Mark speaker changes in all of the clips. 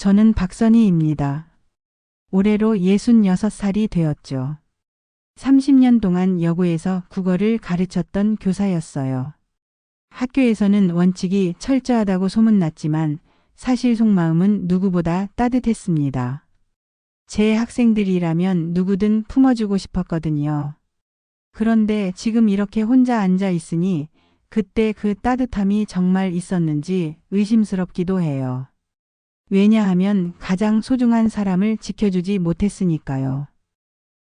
Speaker 1: 저는 박선희입니다. 올해로 66살이 되었죠. 30년 동안 여고에서 국어를 가르쳤던 교사였어요. 학교에서는 원칙이 철저하다고 소문났지만 사실 속마음은 누구보다 따뜻했습니다. 제 학생들이라면 누구든 품어주고 싶었거든요. 그런데 지금 이렇게 혼자 앉아 있으니 그때 그 따뜻함이 정말 있었는지 의심스럽기도 해요. 왜냐하면 가장 소중한 사람을 지켜주지 못했으니까요.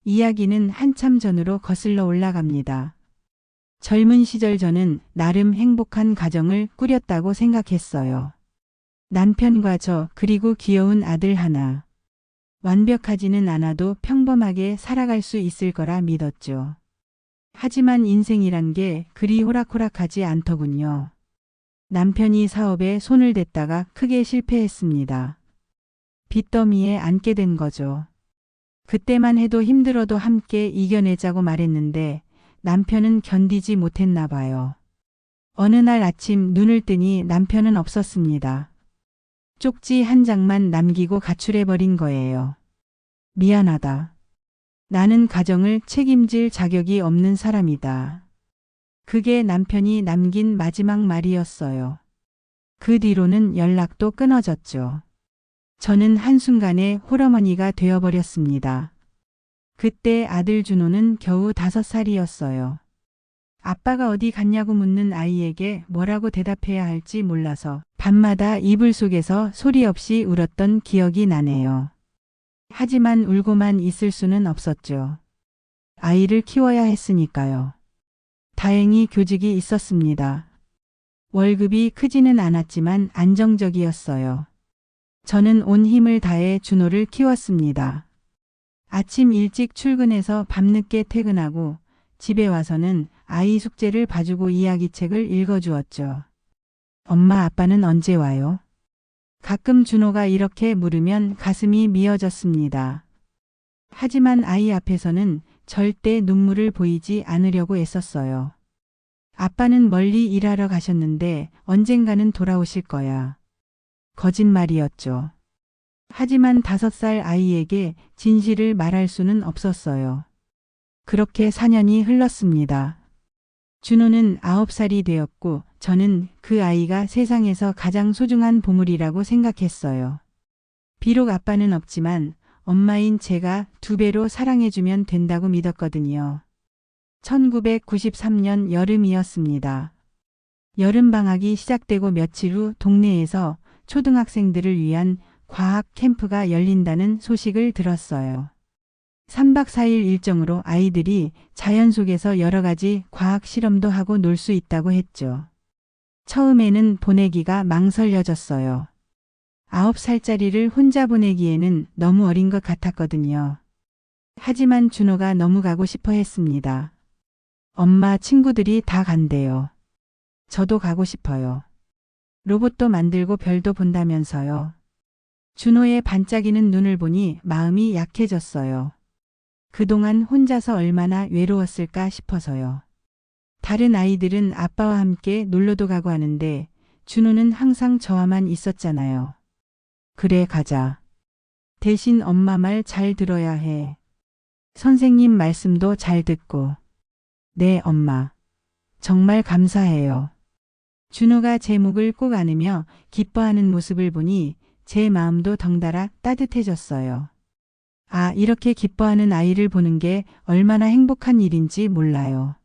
Speaker 1: 이야기는 한참 전으로 거슬러 올라갑니다. 젊은 시절 저는 나름 행복한 가정을 꾸렸다고 생각했어요. 남편과 저 그리고 귀여운 아들 하나. 완벽하지는 않아도 평범하게 살아갈 수 있을 거라 믿었죠. 하지만 인생이란 게 그리 호락호락하지 않더군요. 남편이 사업에 손을 댔다가 크게 실패했습니다. 빚더미에 앉게 된 거죠. 그때만 해도 힘들어도 함께 이겨내자고 말했는데 남편은 견디지 못했나 봐요. 어느 날 아침 눈을 뜨니 남편은 없었습니다. 쪽지 한 장만 남기고 가출해버린 거예요. 미안하다. 나는 가정을 책임질 자격이 없는 사람이다. 그게 남편이 남긴 마지막 말이었어요. 그 뒤로는 연락도 끊어졌죠. 저는 한순간에 홀어머니가 되어버렸습니다. 그때 아들 준호는 겨우 5살이었어요. 아빠가 어디 갔냐고 묻는 아이에게 뭐라고 대답해야 할지 몰라서 밤마다 이불 속에서 소리 없이 울었던 기억이 나네요. 하지만 울고만 있을 수는 없었죠. 아이를 키워야 했으니까요. 다행히 교직이 있었습니다. 월급이 크지는 않았지만 안정적이었어요. 저는 온 힘을 다해 준호를 키웠습니다. 아침 일찍 출근해서 밤늦게 퇴근하고 집에 와서는 아이 숙제를 봐주고 이야기책을 읽어주었죠. 엄마 아빠는 언제 와요? 가끔 준호가 이렇게 물으면 가슴이 미어졌습니다. 하지만 아이 앞에서는 절대 눈물을 보이지 않으려고 애썼어요. 아빠는 멀리 일하러 가셨는데 언젠가는 돌아오실 거야. 거짓말이었죠. 하지만 5살 아이에게 진실을 말할 수는 없었어요. 그렇게 4년이 흘렀습니다. 준호는 9살이 되었고 저는 그 아이가 세상에서 가장 소중한 보물이라고 생각했어요. 비록 아빠는 없지만 엄마인 제가 2배로 사랑해주면 된다고 믿었거든요. 1993년 여름이었습니다. 여름방학이 시작되고 며칠 후 동네에서 초등학생들을 위한 과학 캠프가 열린다는 소식을 들었어요. 3박 4일 일정으로 아이들이 자연 속에서 여러 가지 과학 실험도 하고 놀 수 있다고 했죠. 처음에는 보내기가 망설여졌어요. 9살짜리를 혼자 보내기에는 너무 어린 것 같았거든요. 하지만 준호가 너무 가고 싶어 했습니다. 엄마 친구들이 다 간대요. 저도 가고 싶어요. 로봇도 만들고 별도 본다면서요. 준호의 반짝이는 눈을 보니 마음이 약해졌어요. 그동안 혼자서 얼마나 외로웠을까 싶어서요. 다른 아이들은 아빠와 함께 놀러도 가고 하는데 준호는 항상 저와만 있었잖아요. 그래 가자. 대신 엄마 말 잘 들어야 해. 선생님 말씀도 잘 듣고. 네 엄마. 정말 감사해요. 준호가 제 목을 꼭 안으며 기뻐하는 모습을 보니 제 마음도 덩달아 따뜻해졌어요. 아, 이렇게 기뻐하는 아이를 보는 게 얼마나 행복한 일인지 몰라요.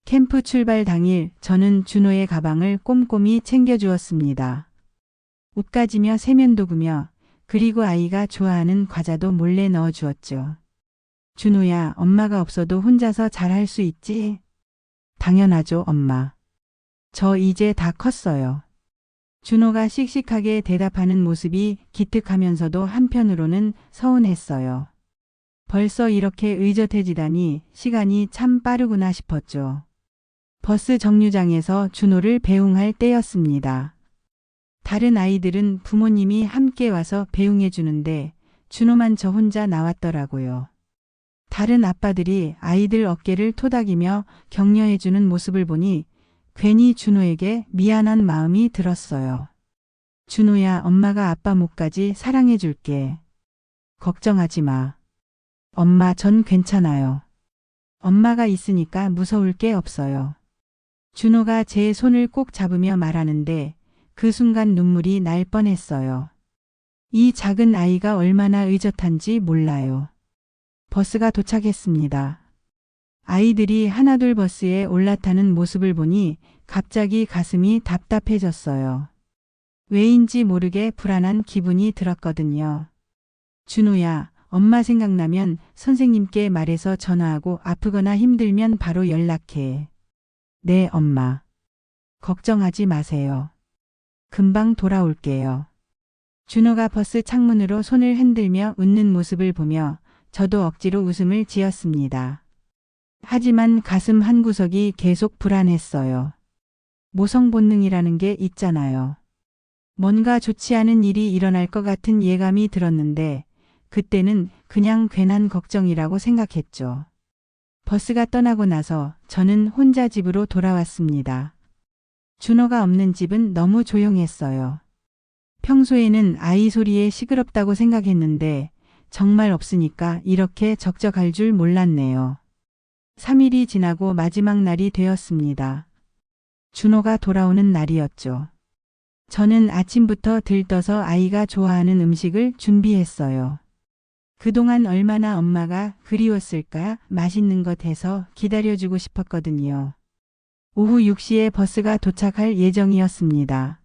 Speaker 1: 캠프 출발 당일 저는 준호의 가방을 꼼꼼히 챙겨주었습니다. 옷가지며 세면도구며 그리고 아이가 좋아하는 과자도 몰래 넣어주었죠. 준호야, 엄마가 없어도 혼자서 잘할 수 있지? 당연하죠, 엄마. 저 이제 다 컸어요. 준호가 씩씩하게 대답하는 모습이 기특하면서도 한편으로는 서운했어요. 벌써 이렇게 의젓해지다니 시간이 참 빠르구나 싶었죠. 버스 정류장에서 준호를 배웅할 때였습니다. 다른 아이들은 부모님이 함께 와서 배웅해 주는데 준호만 저 혼자 나왔더라고요. 다른 아빠들이 아이들 어깨를 토닥이며 격려해 주는 모습을 보니 괜히 준호에게 미안한 마음이 들었어요. 준호야, 엄마가 아빠 목까지 사랑해 줄게. 걱정하지 마. 엄마, 전 괜찮아요. 엄마가 있으니까 무서울 게 없어요. 준호가 제 손을 꼭 잡으며 말하는데 그 순간 눈물이 날 뻔했어요. 이 작은 아이가 얼마나 의젓한지 몰라요. 버스가 도착했습니다. 아이들이 하나둘 버스에 올라타는 모습을 보니 갑자기 가슴이 답답해졌어요. 왜인지 모르게 불안한 기분이 들었거든요. 준호야, 엄마 생각나면 선생님께 말해서 전화하고 아프거나 힘들면 바로 연락해. 네, 엄마. 걱정하지 마세요. 금방 돌아올게요. 준호가 버스 창문으로 손을 흔들며 웃는 모습을 보며 저도 억지로 웃음을 지었습니다. 하지만 가슴 한구석이 계속 불안했어요. 모성 본능이라는 게 있잖아요. 뭔가 좋지 않은 일이 일어날 것 같은 예감이 들었는데 그때는 그냥 괜한 걱정이라고 생각했죠. 버스가 떠나고 나서 저는 혼자 집으로 돌아왔습니다. 준호가 없는 집은 너무 조용했어요. 평소에는 아이 소리에 시끄럽다고 생각했는데 정말 없으니까 이렇게 적적할 줄 몰랐네요. 3일이 지나고 마지막 날이 되었습니다. 준호가 돌아오는 날이었죠. 저는 아침부터 들떠서 아이가 좋아하는 음식을 준비했어요. 그동안 얼마나 엄마가 그리웠을까 맛있는 것 해서 기다려주고 싶었거든요. 오후 6시에 버스가 도착할 예정이었습니다.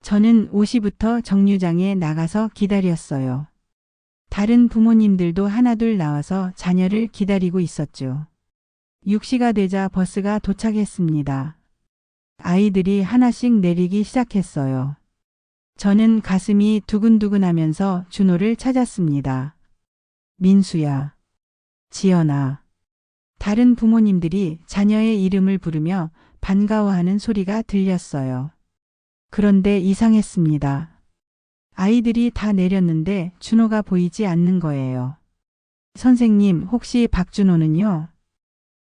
Speaker 1: 저는 5시부터 정류장에 나가서 기다렸어요. 다른 부모님들도 하나둘 나와서 자녀를 기다리고 있었죠. 6시가 되자 버스가 도착했습니다. 아이들이 하나씩 내리기 시작했어요. 저는 가슴이 두근두근하면서 준호를 찾았습니다. 민수야, 지연아. 다른 부모님들이 자녀의 이름을 부르며 반가워하는 소리가 들렸어요. 그런데 이상했습니다. 아이들이 다 내렸는데 준호가 보이지 않는 거예요. 선생님, 혹시 박준호는요?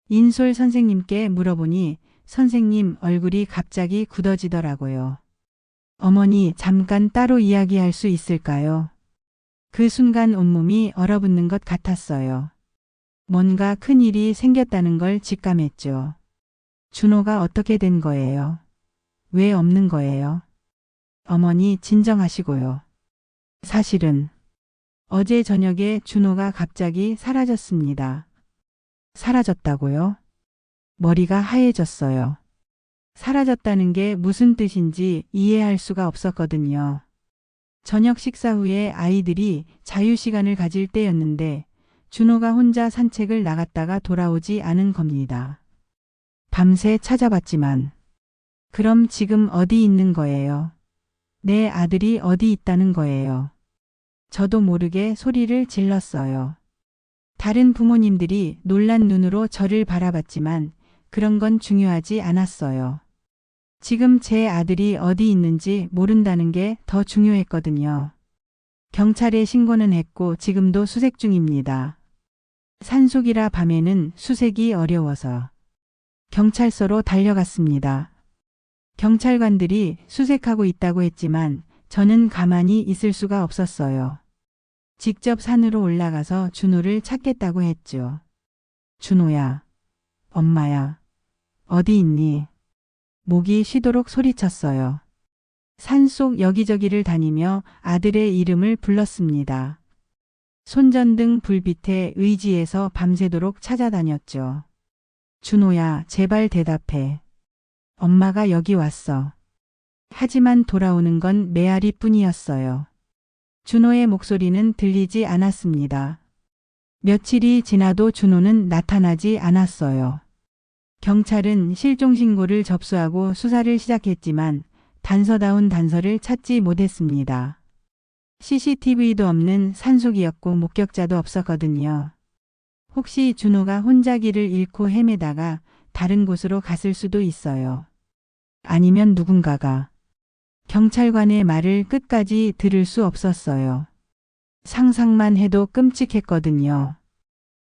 Speaker 1: 인솔 선생님께 물어보니 선생님 얼굴이 갑자기 굳어지더라고요. 어머니, 잠깐 따로 이야기할 수 있을까요? 그 순간 온몸이 얼어붙는 것 같았어요. 뭔가 큰 일이 생겼다는 걸 직감했죠. 준호가 어떻게 된 거예요? 왜 없는 거예요? 어머니, 진정하시고요. 사실은 어제 저녁에 준호가 갑자기 사라졌습니다. 사라졌다고요? 머리가 하얘졌어요. 사라졌다는 게 무슨 뜻인지 이해할 수가 없었거든요. 저녁 식사 후에 아이들이 자유시간을 가질 때였는데 준호가 혼자 산책을 나갔다가 돌아오지 않은 겁니다. 밤새 찾아봤지만 그럼 지금 어디 있는 거예요? 내 아들이 어디 있다는 거예요? 저도 모르게 소리를 질렀어요. 다른 부모님들이 놀란 눈으로 저를 바라봤지만 그런 건 중요하지 않았어요. 지금 제 아들이 어디 있는지 모른다는 게 더 중요했거든요. 경찰에 신고는 했고 지금도 수색 중입니다. 산속이라 밤에는 수색이 어려워서 경찰서로 달려갔습니다. 경찰관들이 수색하고 있다고 했지만 저는 가만히 있을 수가 없었어요. 직접 산으로 올라가서 준호를 찾겠다고 했죠. 준호야, 엄마야, 어디 있니? 목이 쉬도록 소리쳤어요. 산속 여기저기를 다니며 아들의 이름을 불렀습니다. 손전등 불빛에 의지해서 밤새도록 찾아다녔죠. 준호야, 제발 대답해. 엄마가 여기 왔어. 하지만 돌아오는 건 메아리 뿐이었어요. 준호의 목소리는 들리지 않았습니다. 며칠이 지나도 준호는 나타나지 않았어요. 경찰은 실종신고를 접수하고 수사를 시작했지만 단서다운 단서를 찾지 못했습니다. CCTV도 없는 산속이었고 목격자도 없었거든요. 혹시 준호가 혼자 길을 잃고 헤매다가 다른 곳으로 갔을 수도 있어요. 아니면 누군가가. 경찰관의 말을 끝까지 들을 수 없었어요. 상상만 해도 끔찍했거든요.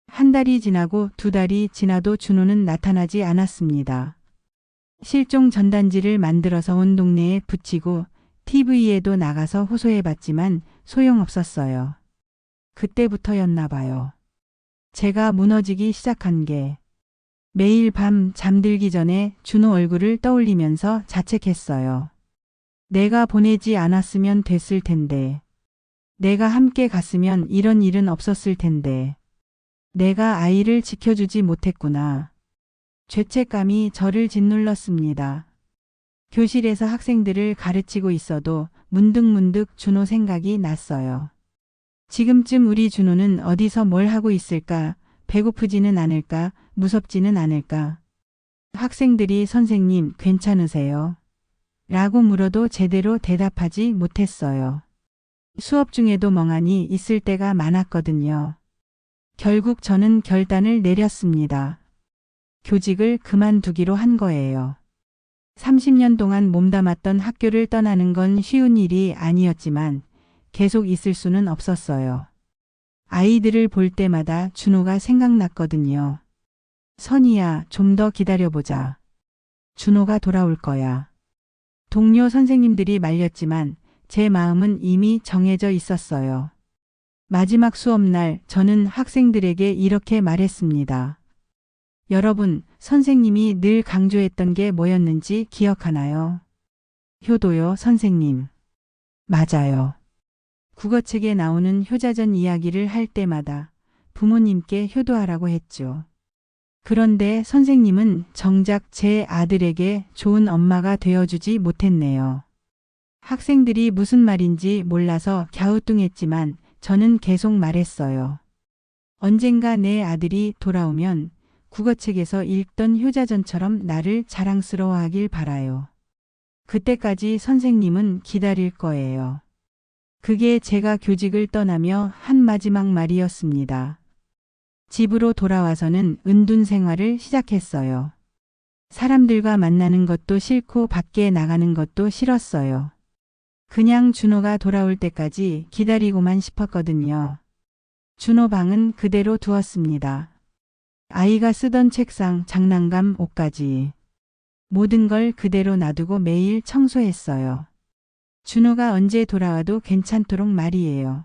Speaker 1: 한 달이 지나고 2달이 지나도 준호는 나타나지 않았습니다. 실종 전단지를 만들어서 온 동네에 붙이고 TV에도 나가서 호소해봤지만 소용없었어요. 그때부터였나 봐요. 제가 무너지기 시작한 게 매일 밤 잠들기 전에 준호 얼굴을 떠올리면서 자책했어요. 내가 보내지 않았으면 됐을 텐데. 내가 함께 갔으면 이런 일은 없었을 텐데. 내가 아이를 지켜주지 못했구나. 죄책감이 저를 짓눌렀습니다. 교실에서 학생들을 가르치고 있어도 문득문득 준호 생각이 났어요. 지금쯤 우리 준호는 어디서 뭘 하고 있을까? 배고프지는 않을까? 무섭지는 않을까? 학생들이 선생님 괜찮으세요? 라고 물어도 제대로 대답하지 못했어요. 수업 중에도 멍하니 있을 때가 많았거든요. 결국 저는 결단을 내렸습니다. 교직을 그만두기로 한 거예요. 30년 동안 몸담았던 학교를 떠나는 건 쉬운 일이 아니었지만 계속 있을 수는 없었어요. 아이들을 볼 때마다 준호가 생각났거든요. 선이야, 좀 더 기다려보자. 준호가 돌아올 거야. 동료 선생님들이 말렸지만 제 마음은 이미 정해져 있었어요. 마지막 수업날 저는 학생들에게 이렇게 말했습니다. 여러분, 선생님이 늘 강조했던 게 뭐였는지 기억하나요? 효도요, 선생님. 맞아요. 국어책에 나오는 효자전 이야기를 할 때마다 부모님께 효도하라고 했죠. 그런데 선생님은 정작 제 아들에게 좋은 엄마가 되어주지 못했네요. 학생들이 무슨 말인지 몰라서 갸우뚱했지만 저는 계속 말했어요. 언젠가 내 아들이 돌아오면 국어책에서 읽던 효자전처럼 나를 자랑스러워하길 바라요. 그때까지 선생님은 기다릴 거예요. 그게 제가 교직을 떠나며 한 마지막 말이었습니다. 집으로 돌아와서는 은둔 생활을 시작했어요. 사람들과 만나는 것도 싫고 밖에 나가는 것도 싫었어요. 그냥 준호가 돌아올 때까지 기다리고만 싶었거든요. 준호 방은 그대로 두었습니다. 아이가 쓰던 책상, 장난감, 옷까지. 모든 걸 그대로 놔두고 매일 청소했어요. 준호가 언제 돌아와도 괜찮도록 말이에요.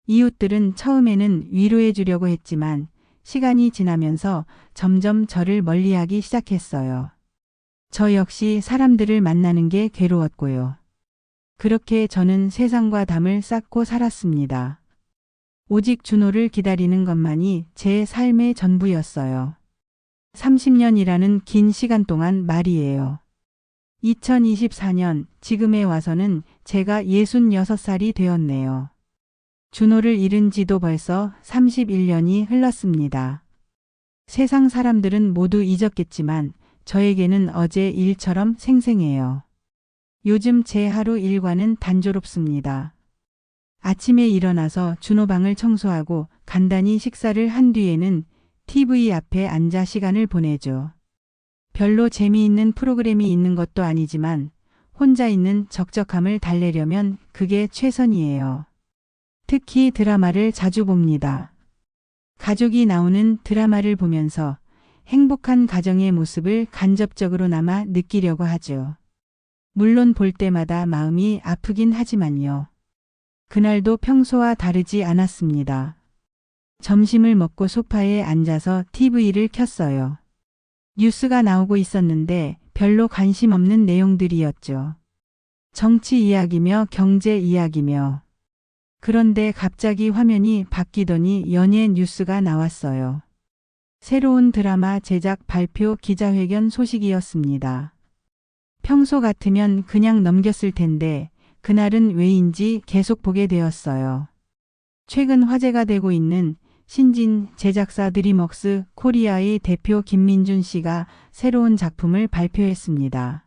Speaker 1: 이웃들은 처음에는 위로해 주려고 했지만 시간이 지나면서 점점 저를 멀리하기 시작했어요. 저 역시 사람들을 만나는 게 괴로웠고요. 그렇게 저는 세상과 담을 쌓고 살았습니다. 오직 준호를 기다리는 것만이 제 삶의 전부였어요. 30년이라는 긴 시간 동안 말이에요. 2024년 지금에 와서는 제가 66살이 되었네요. 준호를 잃은 지도 벌써 31년이 흘렀습니다. 세상 사람들은 모두 잊었겠지만 저에게는 어제 일처럼 생생해요. 요즘 제 하루 일과는 단조롭습니다. 아침에 일어나서 준호 방을 청소하고 간단히 식사를 한 뒤에는 TV 앞에 앉아 시간을 보내죠. 별로 재미있는 프로그램이 있는 것도 아니지만 혼자 있는 적적함을 달래려면 그게 최선이에요. 특히 드라마를 자주 봅니다. 가족이 나오는 드라마를 보면서 행복한 가정의 모습을 간접적으로나마 느끼려고 하죠. 물론 볼 때마다 마음이 아프긴 하지만요. 그날도 평소와 다르지 않았습니다. 점심을 먹고 소파에 앉아서 TV를 켰어요. 뉴스가 나오고 있었는데 별로 관심 없는 내용들이었죠. 정치 이야기며 경제 이야기며. 그런데 갑자기 화면이 바뀌더니 연예 뉴스가 나왔어요. 새로운 드라마 제작 발표 기자회견 소식이었습니다. 평소 같으면 그냥 넘겼을 텐데 그날은 왜인지 계속 보게 되었어요. 최근 화제가 되고 있는 신진 제작사 드림웍스 코리아의 대표 김민준 씨가 새로운 작품을 발표했습니다.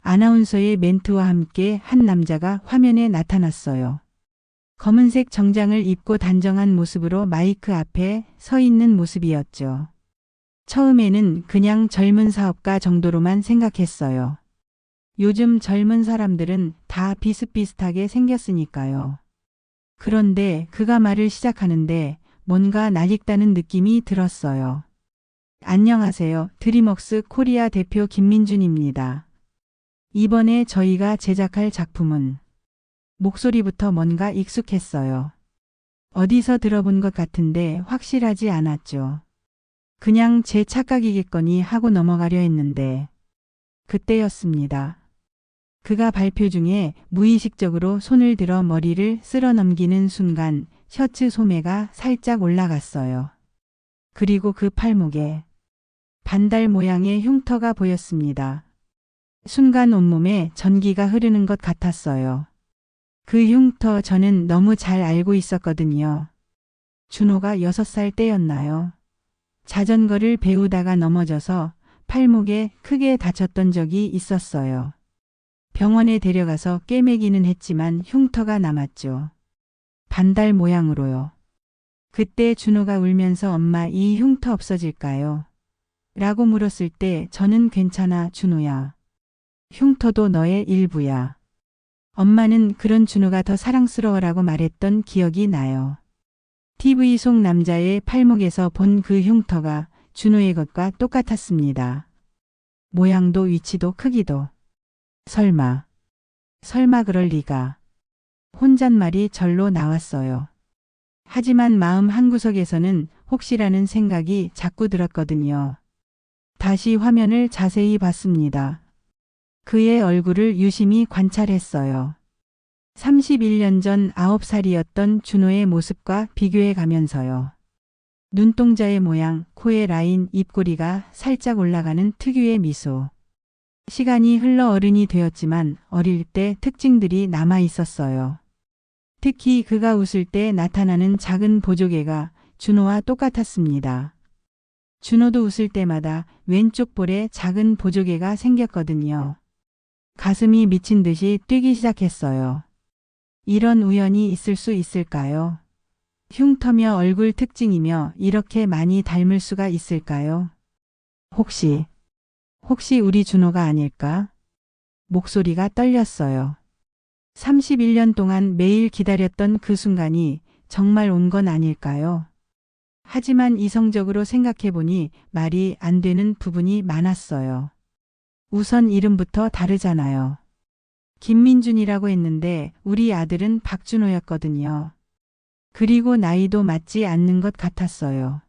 Speaker 1: 아나운서의 멘트와 함께 한 남자가 화면에 나타났어요. 검은색 정장을 입고 단정한 모습으로 마이크 앞에 서 있는 모습이었죠. 처음에는 그냥 젊은 사업가 정도로만 생각했어요. 요즘 젊은 사람들은 다 비슷비슷하게 생겼으니까요. 그런데 그가 말을 시작하는데 뭔가 낯익다는 느낌이 들었어요. 안녕하세요. 드림웍스 코리아 대표 김민준입니다. 이번에 저희가 제작할 작품은 목소리부터 뭔가 익숙했어요. 어디서 들어본 것 같은데 확실하지 않았죠. 그냥 제 착각이겠거니 하고 넘어가려 했는데 그때였습니다. 그가 발표 중에 무의식적으로 손을 들어 머리를 쓸어 넘기는 순간 셔츠 소매가 살짝 올라갔어요. 그리고 그 팔목에 반달 모양의 흉터가 보였습니다. 순간 온몸에 전기가 흐르는 것 같았어요. 그 흉터 저는 너무 잘 알고 있었거든요. 준호가 6살 때였나요? 자전거를 배우다가 넘어져서 팔목에 크게 다쳤던 적이 있었어요. 병원에 데려가서 꿰매기는 했지만 흉터가 남았죠. 반달 모양으로요. 그때 준호가 울면서 엄마 이 흉터 없어질까요? 라고 물었을 때 저는 괜찮아 준호야. 흉터도 너의 일부야. 엄마는 그런 준호가 더 사랑스러워라고 말했던 기억이 나요. TV 속 남자의 팔목에서 본 그 흉터가 준호의 것과 똑같았습니다. 모양도 위치도 크기도. 설마 그럴 리가. 혼잣말이 절로 나왔어요. 하지만 마음 한구석에서는 혹시라는 생각이 자꾸 들었거든요. 다시 화면을 자세히 봤습니다. 그의 얼굴을 유심히 관찰했어요. 31년 전 9살이었던 준호의 모습과 비교해 가면서요. 눈동자의 모양, 코의 라인, 입꼬리가 살짝 올라가는 특유의 미소. 시간이 흘러 어른이 되었지만 어릴 때 특징들이 남아 있었어요. 특히 그가 웃을 때 나타나는 작은 보조개가 준호와 똑같았습니다. 준호도 웃을 때마다 왼쪽 볼에 작은 보조개가 생겼거든요. 가슴이 미친 듯이 뛰기 시작했어요. 이런 우연이 있을 수 있을까요? 흉터며 얼굴 특징이며 이렇게 많이 닮을 수가 있을까요? 혹시 우리 준호가 아닐까? 목소리가 떨렸어요. 31년 동안 매일 기다렸던 그 순간이 정말 온 건 아닐까요? 하지만 이성적으로 생각해보니 말이 안 되는 부분이 많았어요. 우선 이름부터 다르잖아요. 김민준이라고 했는데 우리 아들은 박준호였거든요. 그리고 나이도 맞지 않는 것 같았어요.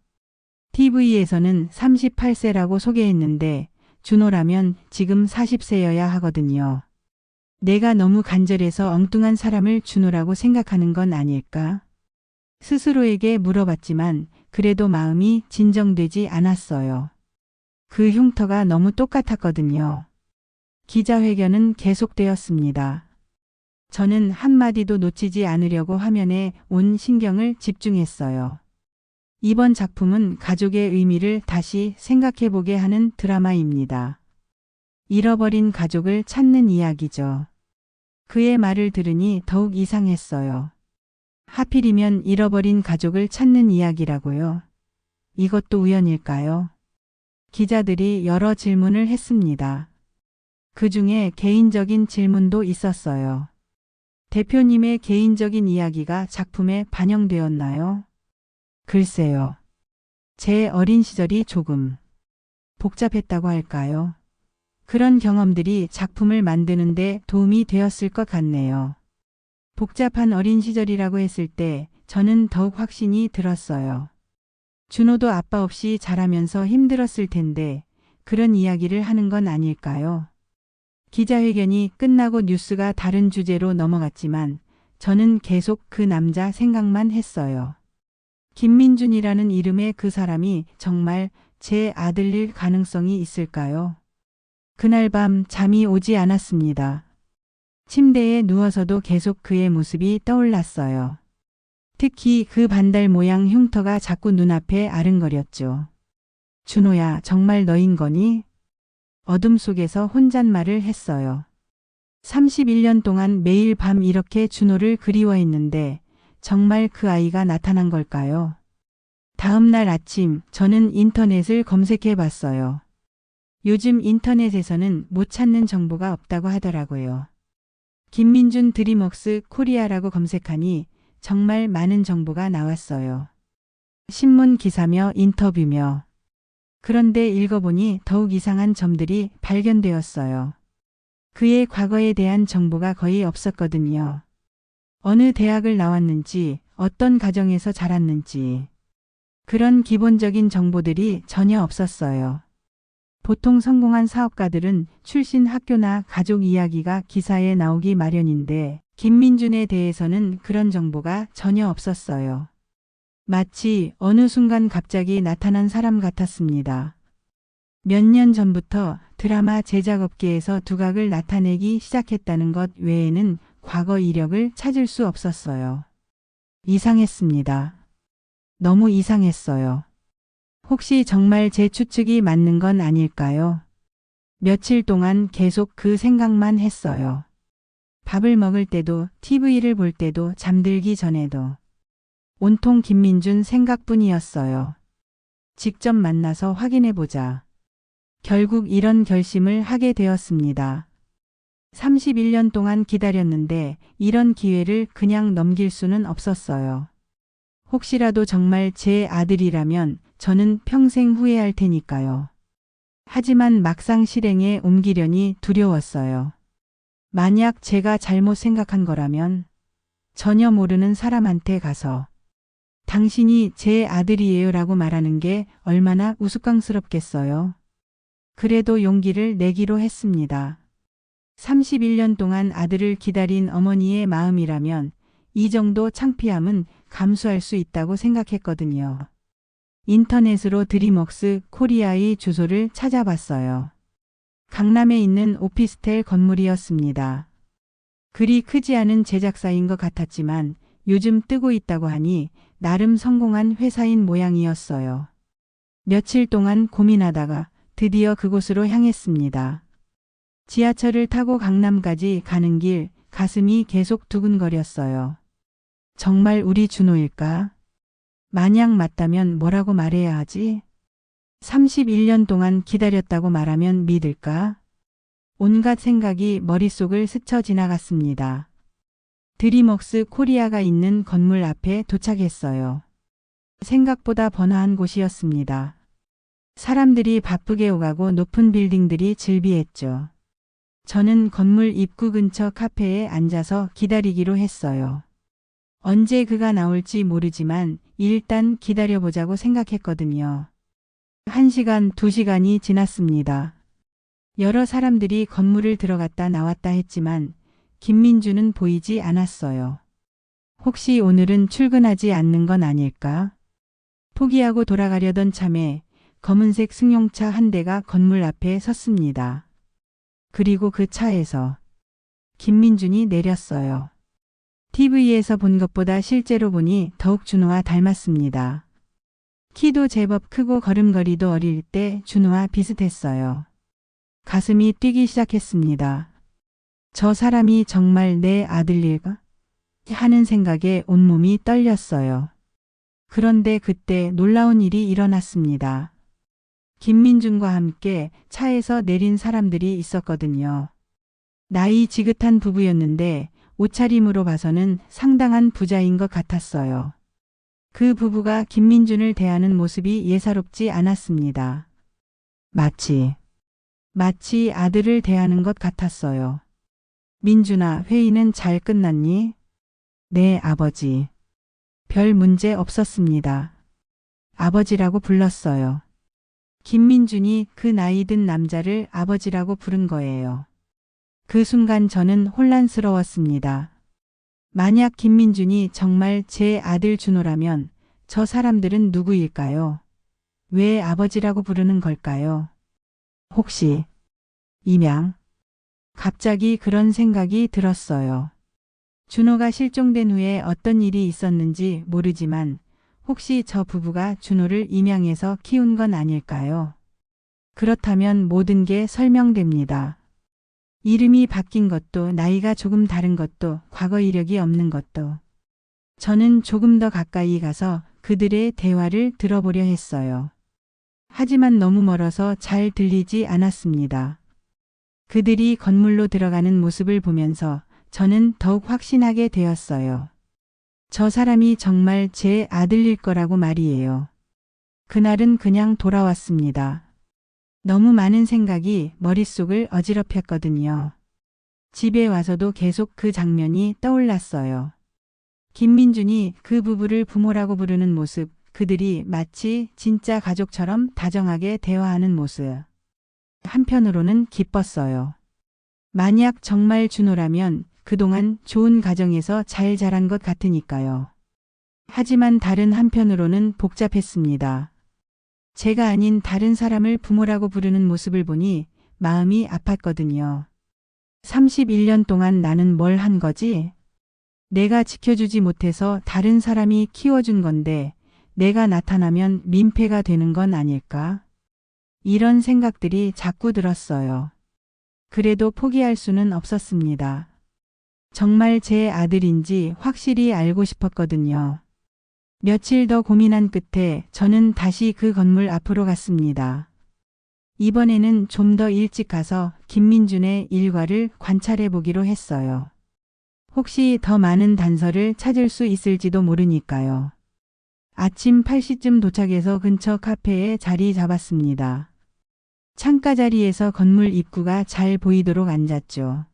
Speaker 1: TV에서는 38세라고 소개했는데 준호라면 지금 40세여야 하거든요. 내가 너무 간절해서 엉뚱한 사람을 준호라고 생각하는 건 아닐까? 스스로에게 물어봤지만 그래도 마음이 진정되지 않았어요. 그 흉터가 너무 똑같았거든요. 기자회견은 계속되었습니다. 저는 한마디도 놓치지 않으려고 화면에 온 신경을 집중했어요. 이번 작품은 가족의 의미를 다시 생각해보게 하는 드라마입니다. 잃어버린 가족을 찾는 이야기죠. 그의 말을 들으니 더욱 이상했어요. 하필이면 잃어버린 가족을 찾는 이야기라고요. 이것도 우연일까요? 기자들이 여러 질문을 했습니다. 그 중에 개인적인 질문도 있었어요. 대표님의 개인적인 이야기가 작품에 반영되었나요? 글쎄요. 제 어린 시절이 조금 복잡했다고 할까요? 그런 경험들이 작품을 만드는데 도움이 되었을 것 같네요. 복잡한 어린 시절이라고 했을 때 저는 더욱 확신이 들었어요. 준호도 아빠 없이 자라면서 힘들었을 텐데 그런 이야기를 하는 건 아닐까요? 기자회견이 끝나고 뉴스가 다른 주제로 넘어갔지만 저는 계속 그 남자 생각만 했어요. 김민준이라는 이름의 그 사람이 정말 제 아들일 가능성이 있을까요? 그날 밤 잠이 오지 않았습니다. 침대에 누워서도 계속 그의 모습이 떠올랐어요. 특히 그 반달 모양 흉터가 자꾸 눈앞에 아른거렸죠. 준호야, 정말 너인 거니? 어둠 속에서 혼잣말을 했어요. 31년 동안 매일 밤 이렇게 준호를 그리워했는데 정말 그 아이가 나타난 걸까요? 다음 날 아침 저는 인터넷을 검색해 봤어요. 요즘 인터넷에서는 못 찾는 정보가 없다고 하더라고요. 김민준 드림웍스 코리아라고 검색하니 정말 많은 정보가 나왔어요. 신문 기사며 인터뷰며. 그런데 읽어보니 더욱 이상한 점들이 발견되었어요. 그의 과거에 대한 정보가 거의 없었거든요. 어느 대학을 나왔는지, 어떤 가정에서 자랐는지, 그런 기본적인 정보들이 전혀 없었어요. 보통 성공한 사업가들은 출신 학교나 가족 이야기가 기사에 나오기 마련인데 김민준에 대해서는 그런 정보가 전혀 없었어요. 마치 어느 순간 갑자기 나타난 사람 같았습니다. 몇 년 전부터 드라마 제작업계에서 두각을 나타내기 시작했다는 것 외에는 과거 이력을 찾을 수 없었어요. 이상했습니다. 너무 이상했어요. 혹시 정말 제 추측이 맞는 건 아닐까요? 며칠 동안 계속 그 생각만 했어요. 밥을 먹을 때도, TV를 볼 때도, 잠들기 전에도. 온통 김민준 생각뿐이었어요. 직접 만나서 확인해보자. 결국 이런 결심을 하게 되었습니다. 31년 동안 기다렸는데 이런 기회를 그냥 넘길 수는 없었어요. 혹시라도 정말 제 아들이라면 저는 평생 후회할 테니까요. 하지만 막상 실행에 옮기려니 두려웠어요. 만약 제가 잘못 생각한 거라면 전혀 모르는 사람한테 가서 당신이 제 아들이에요 라고 말하는 게 얼마나 우스꽝스럽겠어요. 그래도 용기를 내기로 했습니다. 31년 동안 아들을 기다린 어머니의 마음이라면 이 정도 창피함은 감수할 수 있다고 생각했거든요. 인터넷으로 드림웍스 코리아의 주소를 찾아봤어요. 강남에 있는 오피스텔 건물이었습니다. 그리 크지 않은 제작사인 것 같았지만 요즘 뜨고 있다고 하니 나름 성공한 회사인 모양이었어요. 며칠 동안 고민하다가 드디어 그곳으로 향했습니다. 지하철을 타고 강남까지 가는 길 가슴이 계속 두근거렸어요. 정말 우리 준호일까? 만약 맞다면 뭐라고 말해야 하지? 31년 동안 기다렸다고 말하면 믿을까? 온갖 생각이 머릿속을 스쳐 지나갔습니다. 드림웍스 코리아가 있는 건물 앞에 도착했어요. 생각보다 번화한 곳이었습니다. 사람들이 바쁘게 오가고 높은 빌딩들이 즐비했죠. 저는 건물 입구 근처 카페에 앉아서 기다리기로 했어요. 언제 그가 나올지 모르지만 일단 기다려보자고 생각했거든요. 1시간, 2시간이 지났습니다. 여러 사람들이 건물을 들어갔다 나왔다 했지만 김민준은 보이지 않았어요. 혹시 오늘은 출근하지 않는 건 아닐까? 포기하고 돌아가려던 참에 검은색 승용차 한 대가 건물 앞에 섰습니다. 그리고 그 차에서 김민준이 내렸어요. TV에서 본 것보다 실제로 보니 더욱 준호와 닮았습니다. 키도 제법 크고 걸음걸이도 어릴 때 준호와 비슷했어요. 가슴이 뛰기 시작했습니다. 저 사람이 정말 내 아들일까? 하는 생각에 온몸이 떨렸어요. 그런데 그때 놀라운 일이 일어났습니다. 김민준과 함께 차에서 내린 사람들이 있었거든요. 나이 지긋한 부부였는데 옷차림으로 봐서는 상당한 부자인 것 같았어요. 그 부부가 김민준을 대하는 모습이 예사롭지 않았습니다. 마치 아들을 대하는 것 같았어요. 민준아, 회의는 잘 끝났니? 네, 아버지. 별 문제 없었습니다. 아버지라고 불렀어요. 김민준이 그 나이 든 남자를 아버지라고 부른 거예요. 그 순간 저는 혼란스러웠습니다. 만약 김민준이 정말 제 아들 준호라면 저 사람들은 누구일까요? 왜 아버지라고 부르는 걸까요? 혹시 임양? 갑자기 그런 생각이 들었어요. 준호가 실종된 후에 어떤 일이 있었는지 모르지만 혹시 저 부부가 준호를 임양해서 키운 건 아닐까요? 그렇다면 모든 게 설명됩니다. 이름이 바뀐 것도, 나이가 조금 다른 것도, 과거 이력이 없는 것도. 저는 조금 더 가까이 가서 그들의 대화를 들어보려 했어요. 하지만 너무 멀어서 잘 들리지 않았습니다. 그들이 건물로 들어가는 모습을 보면서 저는 더욱 확신하게 되었어요. 저 사람이 정말 제 아들일 거라고 말이에요. 그날은 그냥 돌아왔습니다. 너무 많은 생각이 머릿속을 어지럽혔거든요. 집에 와서도 계속 그 장면이 떠올랐어요. 김민준이 그 부부를 부모라고 부르는 모습, 그들이 마치 진짜 가족처럼 다정하게 대화하는 모습. 한편으로는 기뻤어요. 만약 정말 준호라면 그동안 좋은 가정에서 잘 자란 것 같으니까요. 하지만 다른 한편으로는 복잡했습니다. 제가 아닌 다른 사람을 부모라고 부르는 모습을 보니 마음이 아팠거든요. 31년 동안 나는 뭘 한 거지? 내가 지켜주지 못해서 다른 사람이 키워준 건데 내가 나타나면 민폐가 되는 건 아닐까? 이런 생각들이 자꾸 들었어요. 그래도 포기할 수는 없었습니다. 정말 제 아들인지 확실히 알고 싶었거든요. 며칠 더 고민한 끝에 저는 다시 그 건물 앞으로 갔습니다. 이번에는 좀 더 일찍 가서 김민준의 일과를 관찰해 보기로 했어요. 혹시 더 많은 단서를 찾을 수 있을지도 모르니까요. 아침 8시쯤 도착해서 근처 카페에 자리 잡았습니다. 창가 자리에서 건물 입구가 잘 보이도록 앉았죠.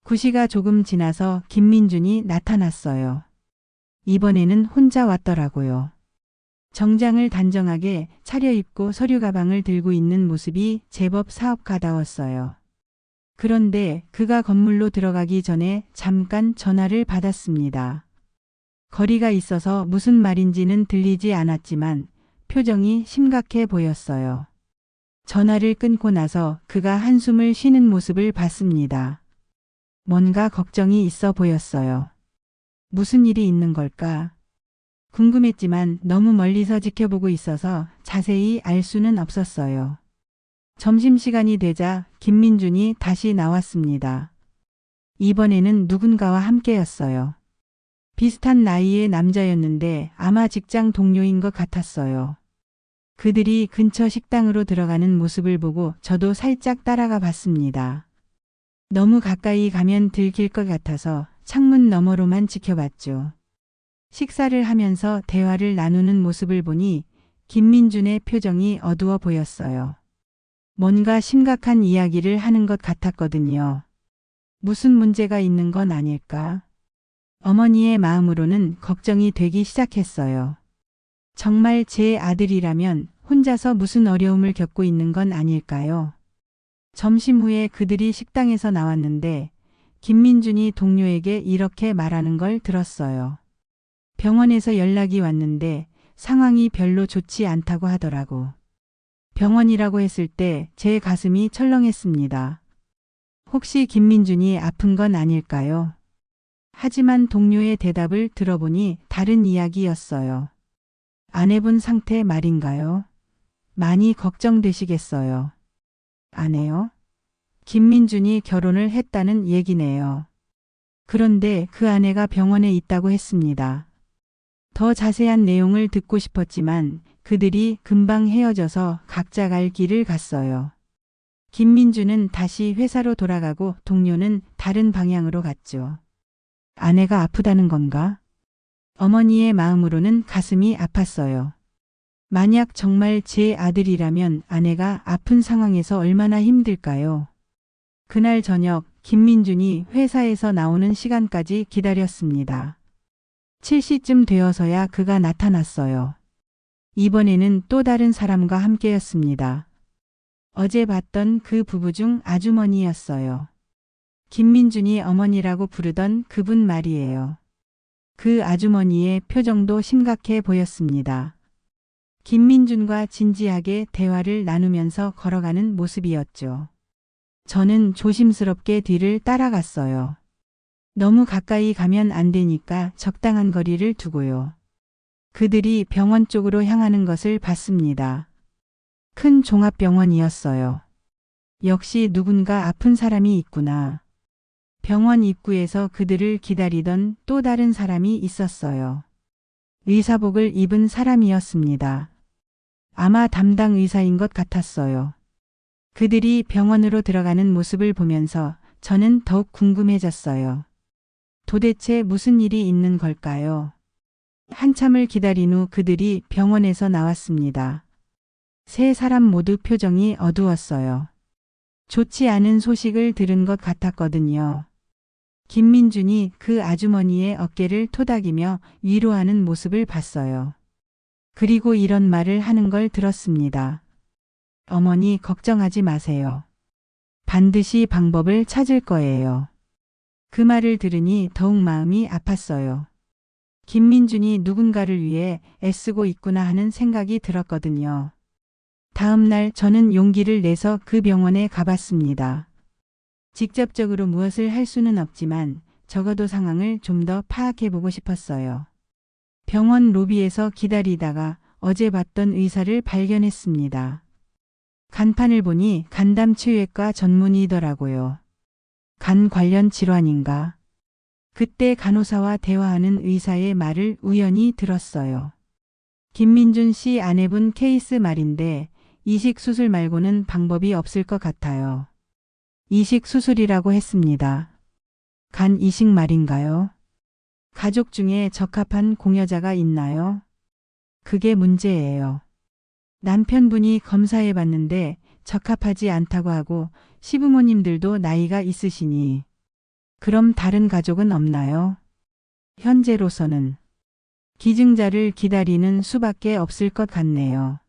Speaker 1: 9시가 조금 지나서 김민준이 나타났어요. 이번에는 혼자 왔더라고요. 정장을 단정하게 차려입고 서류 가방을 들고 있는 모습이 제법 사업가다웠어요. 그런데 그가 건물로 들어가기 전에 잠깐 전화를 받았습니다. 거리가 있어서 무슨 말인지는 들리지 않았지만 표정이 심각해 보였어요. 전화를 끊고 나서 그가 한숨을 쉬는 모습을 봤습니다. 뭔가 걱정이 있어 보였어요. 무슨 일이 있는 걸까? 궁금했지만 너무 멀리서 지켜보고 있어서 자세히 알 수는 없었어요. 점심시간이 되자 김민준이 다시 나왔습니다. 이번에는 누군가와 함께였어요. 비슷한 나이의 남자였는데 아마 직장 동료인 것 같았어요. 그들이 근처 식당으로 들어가는 모습을 보고 저도 살짝 따라가 봤습니다. 너무 가까이 가면 들킬 것 같아서 창문 너머로만 지켜봤죠. 식사를 하면서 대화를 나누는 모습을 보니 김민준의 표정이 어두워 보였어요. 뭔가 심각한 이야기를 하는 것 같았거든요. 무슨 문제가 있는 건 아닐까? 어머니의 마음으로는 걱정이 되기 시작했어요. 정말 제 아들이라면 혼자서 무슨 어려움을 겪고 있는 건 아닐까요? 점심 후에 그들이 식당에서 나왔는데 김민준이 동료에게 이렇게 말하는 걸 들었어요. 병원에서 연락이 왔는데 상황이 별로 좋지 않다고 하더라고. 병원이라고 했을 때 제 가슴이 철렁했습니다. 혹시 김민준이 아픈 건 아닐까요? 하지만 동료의 대답을 들어보니 다른 이야기였어요. 아내분 상태 말인가요? 많이 걱정되시겠어요. 아내요? 김민준이 결혼을 했다는 얘기네요. 그런데 그 아내가 병원에 있다고 했습니다. 더 자세한 내용을 듣고 싶었지만 그들이 금방 헤어져서 각자 갈 길을 갔어요. 김민주는 다시 회사로 돌아가고 동료는 다른 방향으로 갔죠. 아내가 아프다는 건가? 어머니의 마음으로는 가슴이 아팠어요. 만약 정말 제 아들이라면 아내가 아픈 상황에서 얼마나 힘들까요? 그날 저녁 김민준이 회사에서 나오는 시간까지 기다렸습니다. 7시쯤 되어서야 그가 나타났어요. 이번에는 또 다른 사람과 함께였습니다. 어제 봤던 그 부부 중 아주머니였어요. 김민준이 어머니라고 부르던 그분 말이에요. 그 아주머니의 표정도 심각해 보였습니다. 김민준과 진지하게 대화를 나누면서 걸어가는 모습이었죠. 저는 조심스럽게 뒤를 따라갔어요. 너무 가까이 가면 안 되니까 적당한 거리를 두고요. 그들이 병원 쪽으로 향하는 것을 봤습니다. 큰 종합병원이었어요. 역시 누군가 아픈 사람이 있구나. 병원 입구에서 그들을 기다리던 또 다른 사람이 있었어요. 의사복을 입은 사람이었습니다. 아마 담당 의사인 것 같았어요. 그들이 병원으로 들어가는 모습을 보면서 저는 더욱 궁금해졌어요. 도대체 무슨 일이 있는 걸까요? 한참을 기다린 후 그들이 병원에서 나왔습니다. 세 사람 모두 표정이 어두웠어요. 좋지 않은 소식을 들은 것 같았거든요. 김민준이 그 아주머니의 어깨를 토닥이며 위로하는 모습을 봤어요. 그리고 이런 말을 하는 걸 들었습니다. 어머니 걱정하지 마세요. 반드시 방법을 찾을 거예요. 그 말을 들으니 더욱 마음이 아팠어요. 김민준이 누군가를 위해 애쓰고 있구나 하는 생각이 들었거든요. 다음 날 저는 용기를 내서 그 병원에 가봤습니다. 직접적으로 무엇을 할 수는 없지만 적어도 상황을 좀 더 파악해보고 싶었어요. 병원 로비에서 기다리다가 어제 봤던 의사를 발견했습니다. 간판을 보니 간담치유외과 전문의더라고요. 간 관련 질환인가? 그때 간호사와 대화하는 의사의 말을 우연히 들었어요. 김민준 씨 아내분 케이스 말인데 이식 수술 말고는 방법이 없을 것 같아요. 이식 수술이라고 했습니다. 간 이식 말인가요? 가족 중에 적합한 공여자가 있나요? 그게 문제예요. 남편분이 검사해 봤는데 적합하지 않다고 하고 시부모님들도 나이가 있으시니. 그럼 다른 가족은 없나요? 현재로서는 기증자를 기다리는 수밖에 없을 것 같네요.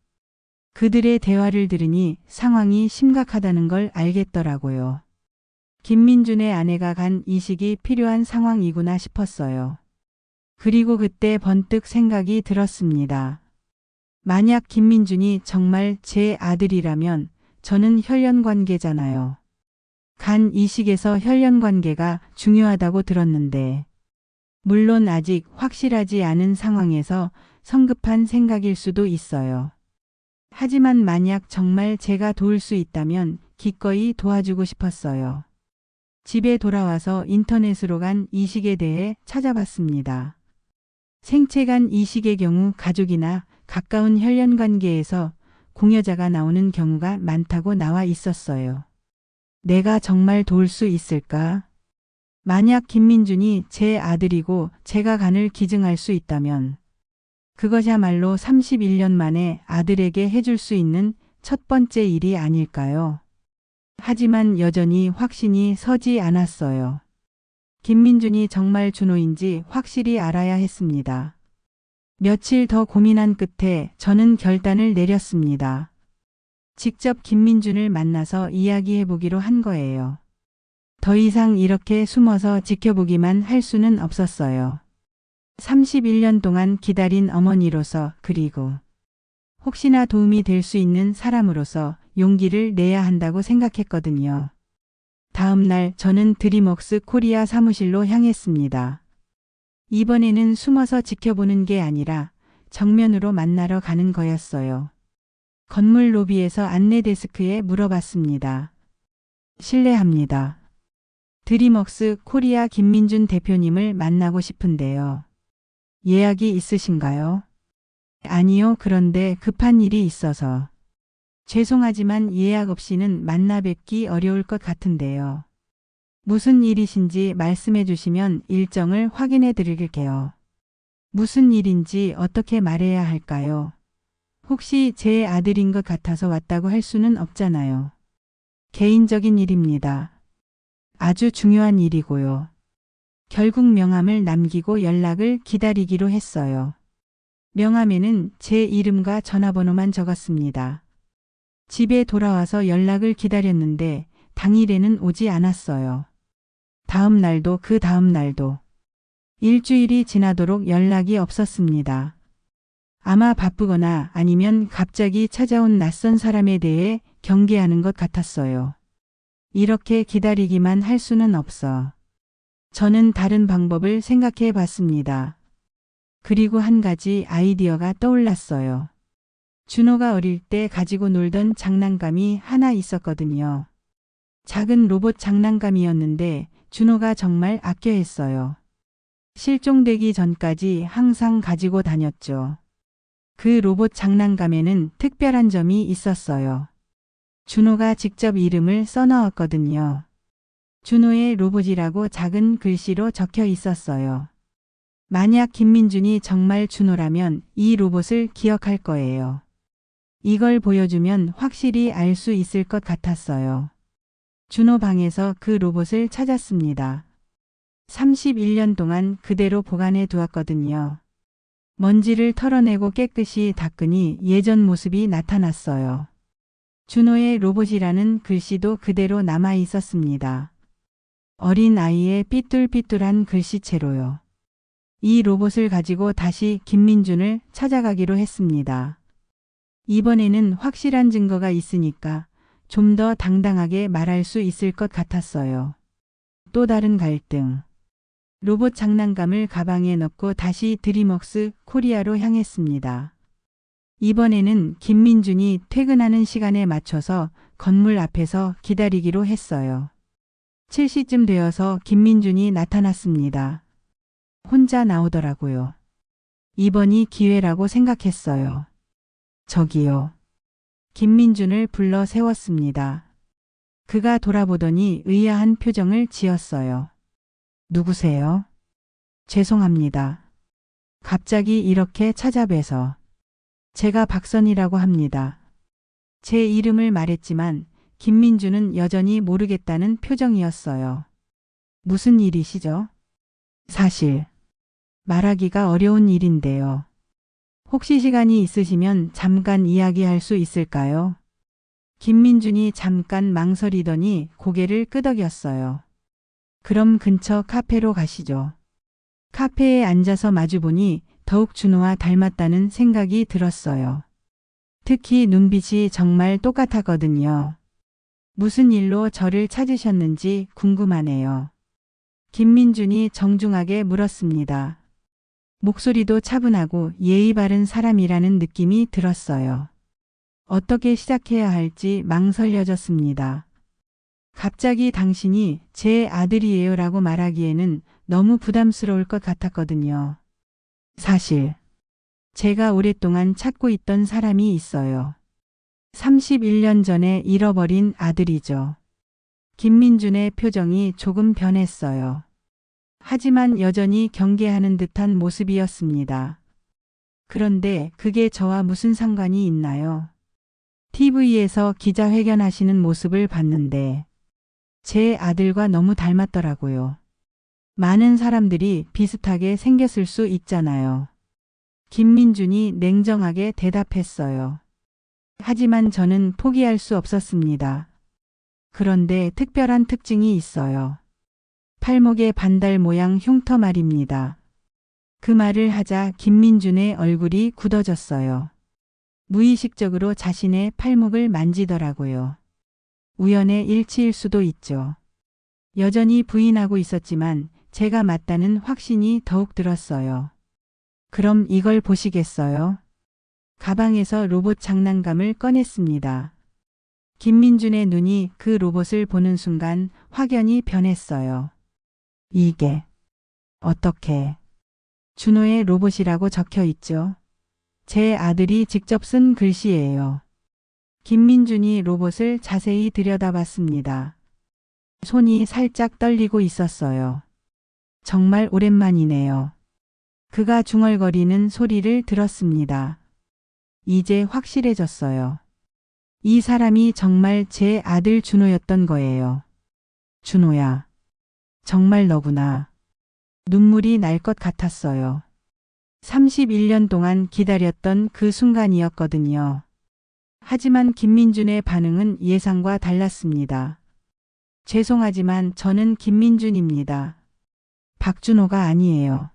Speaker 1: 그들의 대화를 들으니 상황이 심각하다는 걸 알겠더라고요. 김민준의 아내가 간 이식이 필요한 상황이구나 싶었어요. 그리고 그때 번뜩 생각이 들었습니다. 만약 김민준이 정말 제 아들이라면 저는 혈연관계잖아요. 간 이식에서 혈연관계가 중요하다고 들었는데, 물론 아직 확실하지 않은 상황에서 성급한 생각일 수도 있어요. 하지만 만약 정말 제가 도울 수 있다면 기꺼이 도와주고 싶었어요. 집에 돌아와서 인터넷으로 간 이식에 대해 찾아봤습니다. 생체간 이식의 경우 가족이나 가까운 혈연관계에서 공여자가 나오는 경우가 많다고 나와 있었어요. 내가 정말 도울 수 있을까? 만약 김민준이 제 아들이고 제가 간을 기증할 수 있다면 그것이야말로 31년 만에 아들에게 해줄 수 있는 첫 번째 일이 아닐까요? 하지만 여전히 확신이 서지 않았어요. 김민준이 정말 준호인지 확실히 알아야 했습니다. 며칠 더 고민한 끝에 저는 결단을 내렸습니다. 직접 김민준을 만나서 이야기해보기로 한 거예요. 더 이상 이렇게 숨어서 지켜보기만 할 수는 없었어요. 31년 동안 기다린 어머니로서 그리고 혹시나 도움이 될 수 있는 사람으로서 용기를 내야 한다고 생각했거든요. 다음 날 저는 드림웍스 코리아 사무실로 향했습니다. 이번에는 숨어서 지켜보는 게 아니라 정면으로 만나러 가는 거였어요. 건물 로비에서 안내 데스크에 물어봤습니다. 실례합니다. 드림웍스 코리아 김민준 대표님을 만나고 싶은데요. 예약이 있으신가요? 아니요. 그런데 급한 일이 있어서. 죄송하지만 예약 없이는 만나 뵙기 어려울 것 같은데요. 무슨 일이신지 말씀해 주시면 일정을 확인해 드릴게요. 무슨 일인지 어떻게 말해야 할까요? 혹시 제 아들인 것 같아서 왔다고 할 수는 없잖아요. 개인적인 일입니다. 아주 중요한 일이고요. 결국 명함을 남기고 연락을 기다리기로 했어요. 명함에는 제 이름과 전화번호만 적었습니다. 집에 돌아와서 연락을 기다렸는데 당일에는 오지 않았어요. 다음 날도 그 다음 날도. 일주일이 지나도록 연락이 없었습니다. 아마 바쁘거나 아니면 갑자기 찾아온 낯선 사람에 대해 경계하는 것 같았어요. 이렇게 기다리기만 할 수는 없어. 저는 다른 방법을 생각해 봤습니다. 그리고 한 가지 아이디어가 떠올랐어요. 준호가 어릴 때 가지고 놀던 장난감이 하나 있었거든요. 작은 로봇 장난감이었는데 준호가 정말 아껴 했어요. 실종되기 전까지 항상 가지고 다녔죠. 그 로봇 장난감에는 특별한 점이 있었어요. 준호가 직접 이름을 써넣었거든요. 준호의 로봇이라고 작은 글씨로 적혀 있었어요. 만약 김민준이 정말 준호라면 이 로봇을 기억할 거예요. 이걸 보여주면 확실히 알 수 있을 것 같았어요. 준호 방에서 그 로봇을 찾았습니다. 31년 동안 그대로 보관해 두었거든요. 먼지를 털어내고 깨끗이 닦으니 예전 모습이 나타났어요. 준호의 로봇이라는 글씨도 그대로 남아 있었습니다. 어린 아이의 삐뚤삐뚤한 글씨체로요. 이 로봇을 가지고 다시 김민준을 찾아가기로 했습니다. 이번에는 확실한 증거가 있으니까 좀 더 당당하게 말할 수 있을 것 같았어요. 또 다른 갈등. 로봇 장난감을 가방에 넣고 다시 드림웍스 코리아로 향했습니다. 이번에는 김민준이 퇴근하는 시간에 맞춰서 건물 앞에서 기다리기로 했어요. 7시쯤 되어서 김민준이 나타났습니다. 혼자 나오더라고요. 이번이 기회라고 생각했어요. 저기요. 김민준을 불러 세웠습니다. 그가 돌아보더니 의아한 표정을 지었어요. 누구세요? 죄송합니다. 갑자기 이렇게 찾아뵈서. 제가 박선이라고 합니다. 제 이름을 말했지만 김민준은 여전히 모르겠다는 표정이었어요. 무슨 일이시죠? 사실 말하기가 어려운 일인데요. 혹시 시간이 있으시면 잠깐 이야기할 수 있을까요? 김민준이 잠깐 망설이더니 고개를 끄덕였어요. 그럼 근처 카페로 가시죠. 카페에 앉아서 마주보니 더욱 준호와 닮았다는 생각이 들었어요. 특히 눈빛이 정말 똑같았거든요. 무슨 일로 저를 찾으셨는지 궁금하네요. 김민준이 정중하게 물었습니다. 목소리도 차분하고 예의 바른 사람이라는 느낌이 들었어요. 어떻게 시작해야 할지 망설여졌습니다. 갑자기 당신이 제 아들이에요 라고 말하기에는 너무 부담스러울 것 같았거든요. 사실 제가 오랫동안 찾고 있던 사람이 있어요. 31년 전에 잃어버린 아들이죠. 김민준의 표정이 조금 변했어요. 하지만 여전히 경계하는 듯한 모습이었습니다. 그런데 그게 저와 무슨 상관이 있나요? TV에서 기자회견하시는 모습을 봤는데 제 아들과 너무 닮았더라고요. 많은 사람들이 비슷하게 생겼을 수 있잖아요. 김민준이 냉정하게 대답했어요. 하지만 저는 포기할 수 없었습니다. 그런데 특별한 특징이 있어요. 팔목에 반달 모양 흉터 말입니다. 그 말을 하자 김민준의 얼굴이 굳어졌어요. 무의식적으로 자신의 팔목을 만지더라고요. 우연의 일치일 수도 있죠. 여전히 부인하고 있었지만 제가 맞다는 확신이 더욱 들었어요. 그럼 이걸 보시겠어요? 가방에서 로봇 장난감을 꺼냈습니다. 김민준의 눈이 그 로봇을 보는 순간 확연히 변했어요. 이게 어떻게 준호의 로봇이라고 적혀 있죠? 제 아들이 직접 쓴 글씨예요. 김민준이 로봇을 자세히 들여다봤습니다. 손이 살짝 떨리고 있었어요. 정말 오랜만이네요. 그가 중얼거리는 소리를 들었습니다. 이제 확실해졌어요. 이 사람이 정말 제 아들 준호였던 거예요. 준호야. 정말 너구나. 눈물이 날 것 같았어요. 31년 동안 기다렸던 그 순간이었거든요. 하지만 김민준의 반응은 예상과 달랐습니다. 죄송하지만 저는 김민준입니다. 박준호가 아니에요.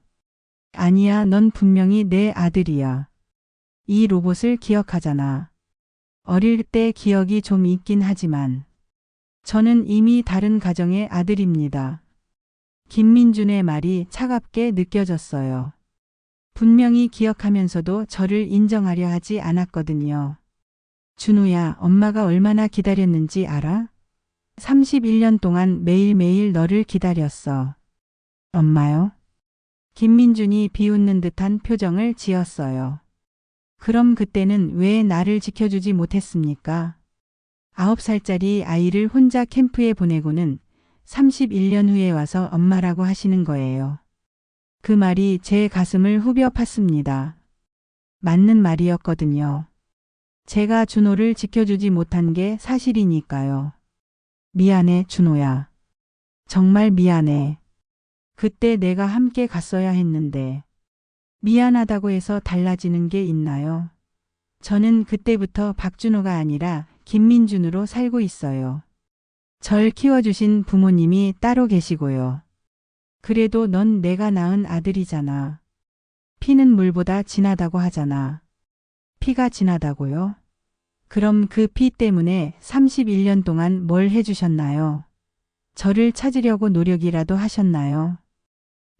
Speaker 1: 아니야, 넌 분명히 내 아들이야. 이 로봇을 기억하잖아. 어릴 때 기억이 좀 있긴 하지만 저는 이미 다른 가정의 아들입니다. 김민준의 말이 차갑게 느껴졌어요. 분명히 기억하면서도 저를 인정하려 하지 않았거든요. 준호야, 엄마가 얼마나 기다렸는지 알아? 31년 동안 매일매일 너를 기다렸어. 엄마요? 김민준이 비웃는 듯한 표정을 지었어요. 그럼 그때는 왜 나를 지켜주지 못했습니까? 9살짜리 아이를 혼자 캠프에 보내고는 31년 후에 와서 엄마라고 하시는 거예요. 그 말이 제 가슴을 후벼 팠습니다. 맞는 말이었거든요. 제가 준호를 지켜주지 못한 게 사실이니까요. 미안해, 준호야. 정말 미안해. 그때 내가 함께 갔어야 했는데. 미안하다고 해서 달라지는 게 있나요? 저는 그때부터 박준호가 아니라 김민준으로 살고 있어요. 절 키워주신 부모님이 따로 계시고요. 그래도 넌 내가 낳은 아들이잖아. 피는 물보다 진하다고 하잖아. 피가 진하다고요? 그럼 그 피 때문에 31년 동안 뭘 해주셨나요? 저를 찾으려고 노력이라도 하셨나요?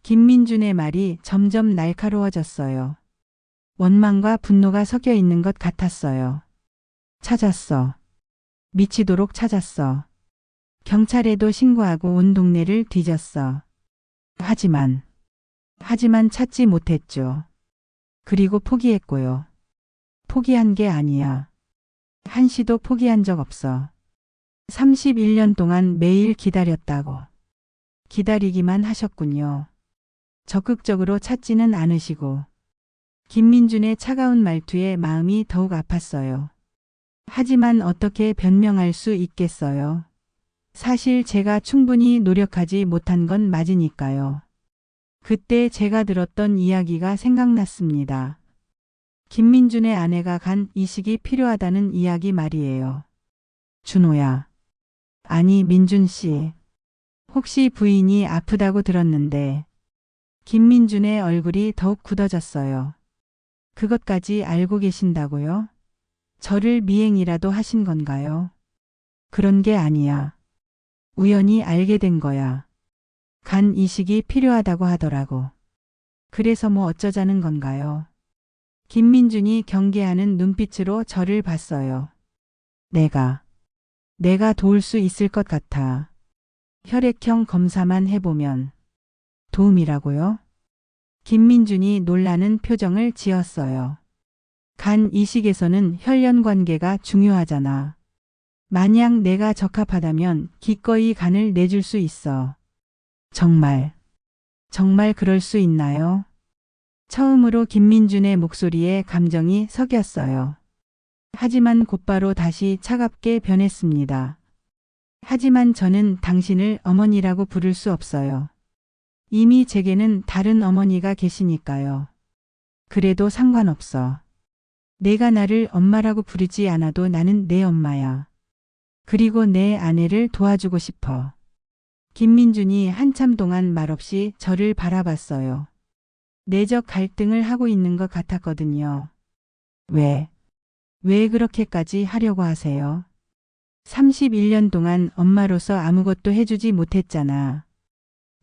Speaker 1: 김민준의 말이 점점 날카로워졌어요. 원망과 분노가 섞여 있는 것 같았어요. 찾았어. 미치도록 찾았어. 경찰에도 신고하고 온 동네를 뒤졌어. 하지만 찾지 못했죠. 그리고 포기했고요. 포기한 게 아니야. 한시도 포기한 적 없어. 31년 동안 매일 기다렸다고. 기다리기만 하셨군요. 적극적으로 찾지는 않으시고. 김민준의 차가운 말투에 마음이 더욱 아팠어요. 하지만 어떻게 변명할 수 있겠어요? 사실 제가 충분히 노력하지 못한 건 맞으니까요. 그때 제가 들었던 이야기가 생각났습니다. 김민준의 아내가 간 이식이 필요하다는 이야기 말이에요. 준호야. 아니, 민준 씨. 혹시 부인이 아프다고 들었는데. 김민준의 얼굴이 더욱 굳어졌어요. 그것까지 알고 계신다고요? 저를 미행이라도 하신 건가요? 그런 게 아니야. 우연히 알게 된 거야. 간 이식이 필요하다고 하더라고. 그래서 뭐 어쩌자는 건가요? 김민준이 경계하는 눈빛으로 저를 봤어요. 내가 도울 수 있을 것 같아. 혈액형 검사만 해보면. 도움이라고요? 김민준이 놀라는 표정을 지었어요. 간 이식에서는 혈연 관계가 중요하잖아. 만약 내가 적합하다면 기꺼이 간을 내줄 수 있어. 정말 그럴 수 있나요? 처음으로 김민준의 목소리에 감정이 섞였어요. 하지만 곧바로 다시 차갑게 변했습니다. 하지만 저는 당신을 어머니라고 부를 수 없어요. 이미 제게는 다른 어머니가 계시니까요. 그래도 상관없어. 내가 나를 엄마라고 부르지 않아도 나는 내 엄마야. 그리고 내 아내를 도와주고 싶어. 김민준이 한참 동안 말없이 저를 바라봤어요. 내적 갈등을 하고 있는 것 같았거든요. 왜 그렇게까지 하려고 하세요? 31년 동안 엄마로서 아무것도 해주지 못했잖아.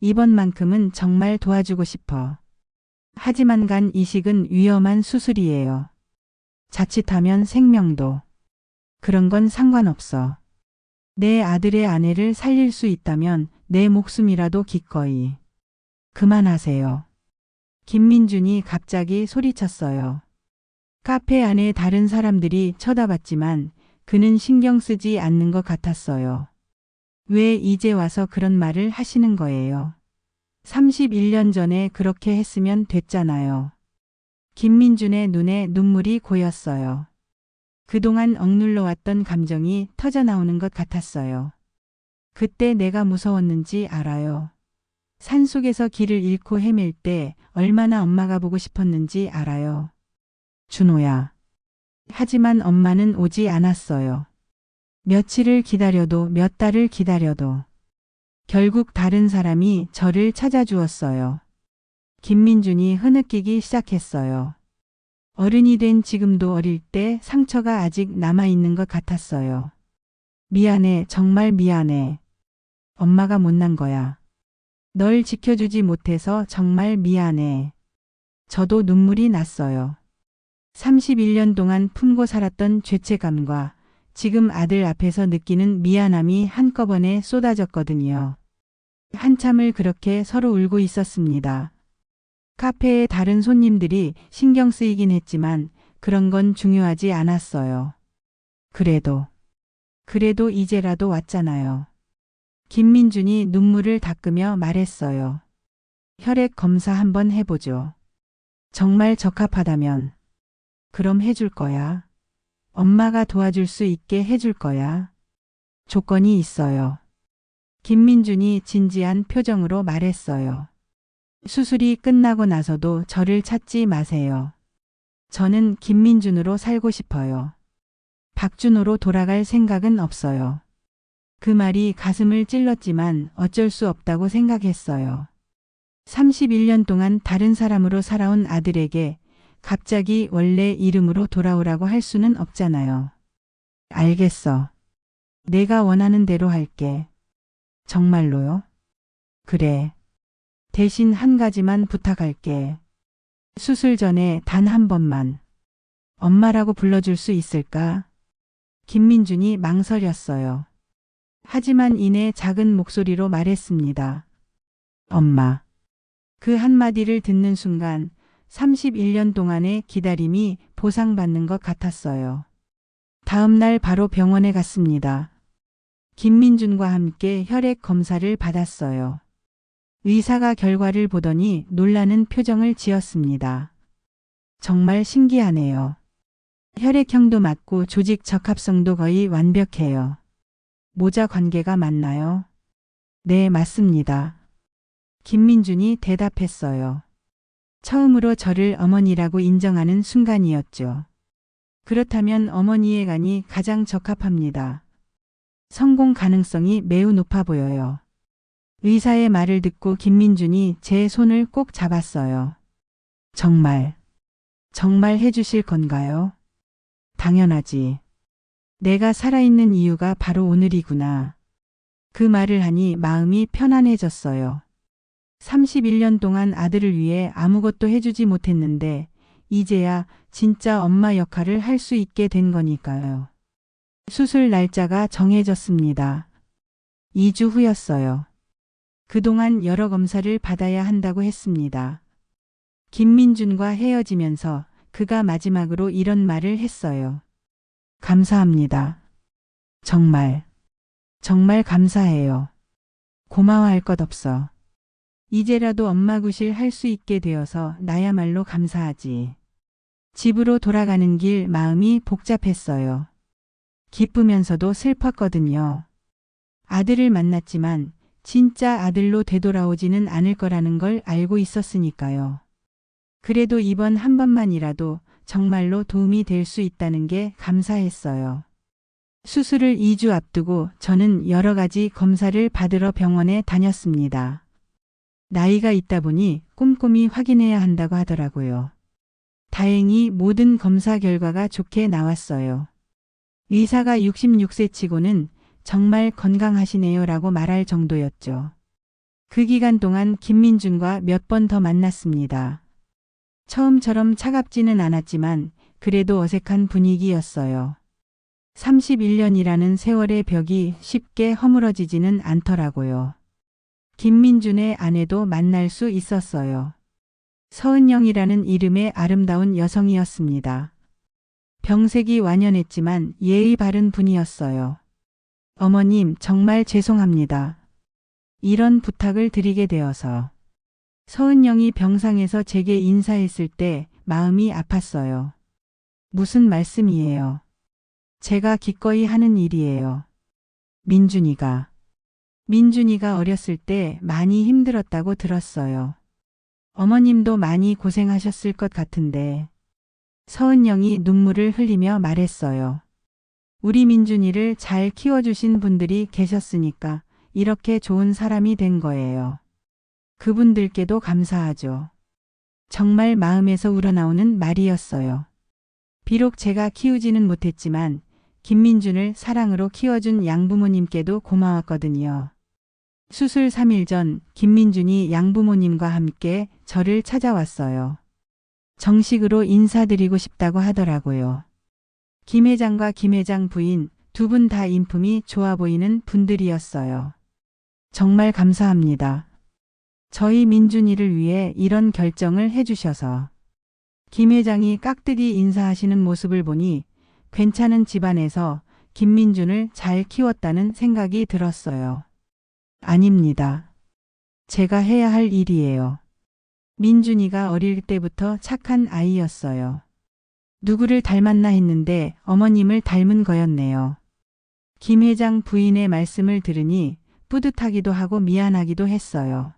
Speaker 1: 이번만큼은 정말 도와주고 싶어. 하지만 간 이식은 위험한 수술이에요. 자칫하면 생명도. 그런 건 상관없어. 내 아들의 아내를 살릴 수 있다면 내 목숨이라도 기꺼이. 그만하세요. 김민준이 갑자기 소리쳤어요. 카페 안에 다른 사람들이 쳐다봤지만 그는 신경 쓰지 않는 것 같았어요. 왜 이제 와서 그런 말을 하시는 거예요? 31년 전에 그렇게 했으면 됐잖아요. 김민준의 눈에 눈물이 고였어요. 그동안 억눌러 왔던 감정이 터져나오는 것 같았어요. 그때 내가 무서웠는지 알아요. 산속에서 길을 잃고 헤맬 때 얼마나 엄마가 보고 싶었는지 알아요. 준호야. 하지만 엄마는 오지 않았어요. 며칠을 기다려도 몇 달을 기다려도 결국 다른 사람이 저를 찾아주었어요. 김민준이 흐느끼기 시작했어요. 어른이 된 지금도 어릴 때 상처가 아직 남아있는 것 같았어요. 미안해, 정말 미안해. 엄마가 못난 거야. 널 지켜주지 못해서 정말 미안해. 저도 눈물이 났어요. 31년 동안 품고 살았던 죄책감과 지금 아들 앞에서 느끼는 미안함이 한꺼번에 쏟아졌거든요. 한참을 그렇게 서로 울고 있었습니다. 카페에 다른 손님들이 신경 쓰이긴 했지만 그런 건 중요하지 않았어요. 그래도 이제라도 왔잖아요. 김민준이 눈물을 닦으며 말했어요. 혈액 검사 한번 해보죠. 정말 적합하다면. 그럼 해줄 거야. 엄마가 도와줄 수 있게 해줄 거야. 조건이 있어요. 김민준이 진지한 표정으로 말했어요. 수술이 끝나고 나서도 저를 찾지 마세요. 저는 김민준으로 살고 싶어요. 박준호로 돌아갈 생각은 없어요. 그 말이 가슴을 찔렀지만 어쩔 수 없다고 생각했어요. 31년 동안 다른 사람으로 살아온 아들에게 갑자기 원래 이름으로 돌아오라고 할 수는 없잖아요. 알겠어. 내가 원하는 대로 할게. 정말로요? 그래. 대신 한 가지만 부탁할게. 수술 전에 단 한 번만 엄마라고 불러줄 수 있을까? 김민준이 망설였어요. 하지만 이내 작은 목소리로 말했습니다. 엄마. 그 한마디를 듣는 순간 31년 동안의 기다림이 보상받는 것 같았어요. 다음 날 바로 병원에 갔습니다. 김민준과 함께 혈액 검사를 받았어요. 의사가 결과를 보더니 놀라는 표정을 지었습니다. 정말 신기하네요. 혈액형도 맞고 조직 적합성도 거의 완벽해요. 모자 관계가 맞나요? 네, 맞습니다. 김민준이 대답했어요. 처음으로 저를 어머니라고 인정하는 순간이었죠. 그렇다면 어머니의 간이 가장 적합합니다. 성공 가능성이 매우 높아 보여요. 의사의 말을 듣고 김민준이 제 손을 꼭 잡았어요. 정말 해주실 건가요? 당연하지. 내가 살아있는 이유가 바로 오늘이구나. 그 말을 하니 마음이 편안해졌어요. 31년 동안 아들을 위해 아무것도 해주지 못했는데 이제야 진짜 엄마 역할을 할 수 있게 된 거니까요. 수술 날짜가 정해졌습니다. 2주 후였어요. 그동안 여러 검사를 받아야 한다고 했습니다. 김민준과 헤어지면서 그가 마지막으로 이런 말을 했어요. 감사합니다. 정말 감사해요. 고마워할 것 없어. 이제라도 엄마 구실 할 수 있게 되어서 나야말로 감사하지. 집으로 돌아가는 길 마음이 복잡했어요. 기쁘면서도 슬펐거든요. 아들을 만났지만 진짜 아들로 되돌아오지는 않을 거라는 걸 알고 있었으니까요. 그래도 이번 한 번만이라도 정말로 도움이 될 수 있다는 게 감사했어요. 수술을 2주 앞두고 저는 여러 가지 검사를 받으러 병원에 다녔습니다. 나이가 있다 보니 꼼꼼히 확인해야 한다고 하더라고요. 다행히 모든 검사 결과가 좋게 나왔어요. 의사가 66세 치고는 정말 건강하시네요 라고 말할 정도였죠. 그 기간 동안 김민준과 몇 번 더 만났습니다. 처음처럼 차갑지는 않았지만 그래도 어색한 분위기였어요. 31년이라는 세월의 벽이 쉽게 허물어지지는 않더라고요. 김민준의 아내도 만날 수 있었어요. 서은영이라는 이름의 아름다운 여성이었습니다. 병색이 완연했지만 예의 바른 분이었어요. 어머님, 정말 죄송합니다. 이런 부탁을 드리게 되어서. 서은영이 병상에서 제게 인사했을 때 마음이 아팠어요. 무슨 말씀이에요? 제가 기꺼이 하는 일이에요. 민준이가 어렸을 때 많이 힘들었다고 들었어요. 어머님도 많이 고생하셨을 것 같은데. 서은영이 눈물을 흘리며 말했어요. 우리 민준이를 잘 키워주신 분들이 계셨으니까 이렇게 좋은 사람이 된 거예요. 그분들께도 감사하죠. 정말 마음에서 우러나오는 말이었어요. 비록 제가 키우지는 못했지만 김민준을 사랑으로 키워준 양부모님께도 고마웠거든요. 수술 3일 전 김민준이 양부모님과 함께 저를 찾아왔어요. 정식으로 인사드리고 싶다고 하더라고요. 김 회장과 김 회장 부인 두 분 다 인품이 좋아 보이는 분들이었어요. 정말 감사합니다. 저희 민준이를 위해 이런 결정을 해주셔서. 김 회장이 깍듯이 인사하시는 모습을 보니 괜찮은 집안에서 김민준을 잘 키웠다는 생각이 들었어요. 아닙니다. 제가 해야 할 일이에요. 민준이가 어릴 때부터 착한 아이였어요. 누구를 닮았나 했는데 어머님을 닮은 거였네요. 김 회장 부인의 말씀을 들으니 뿌듯하기도 하고 미안하기도 했어요.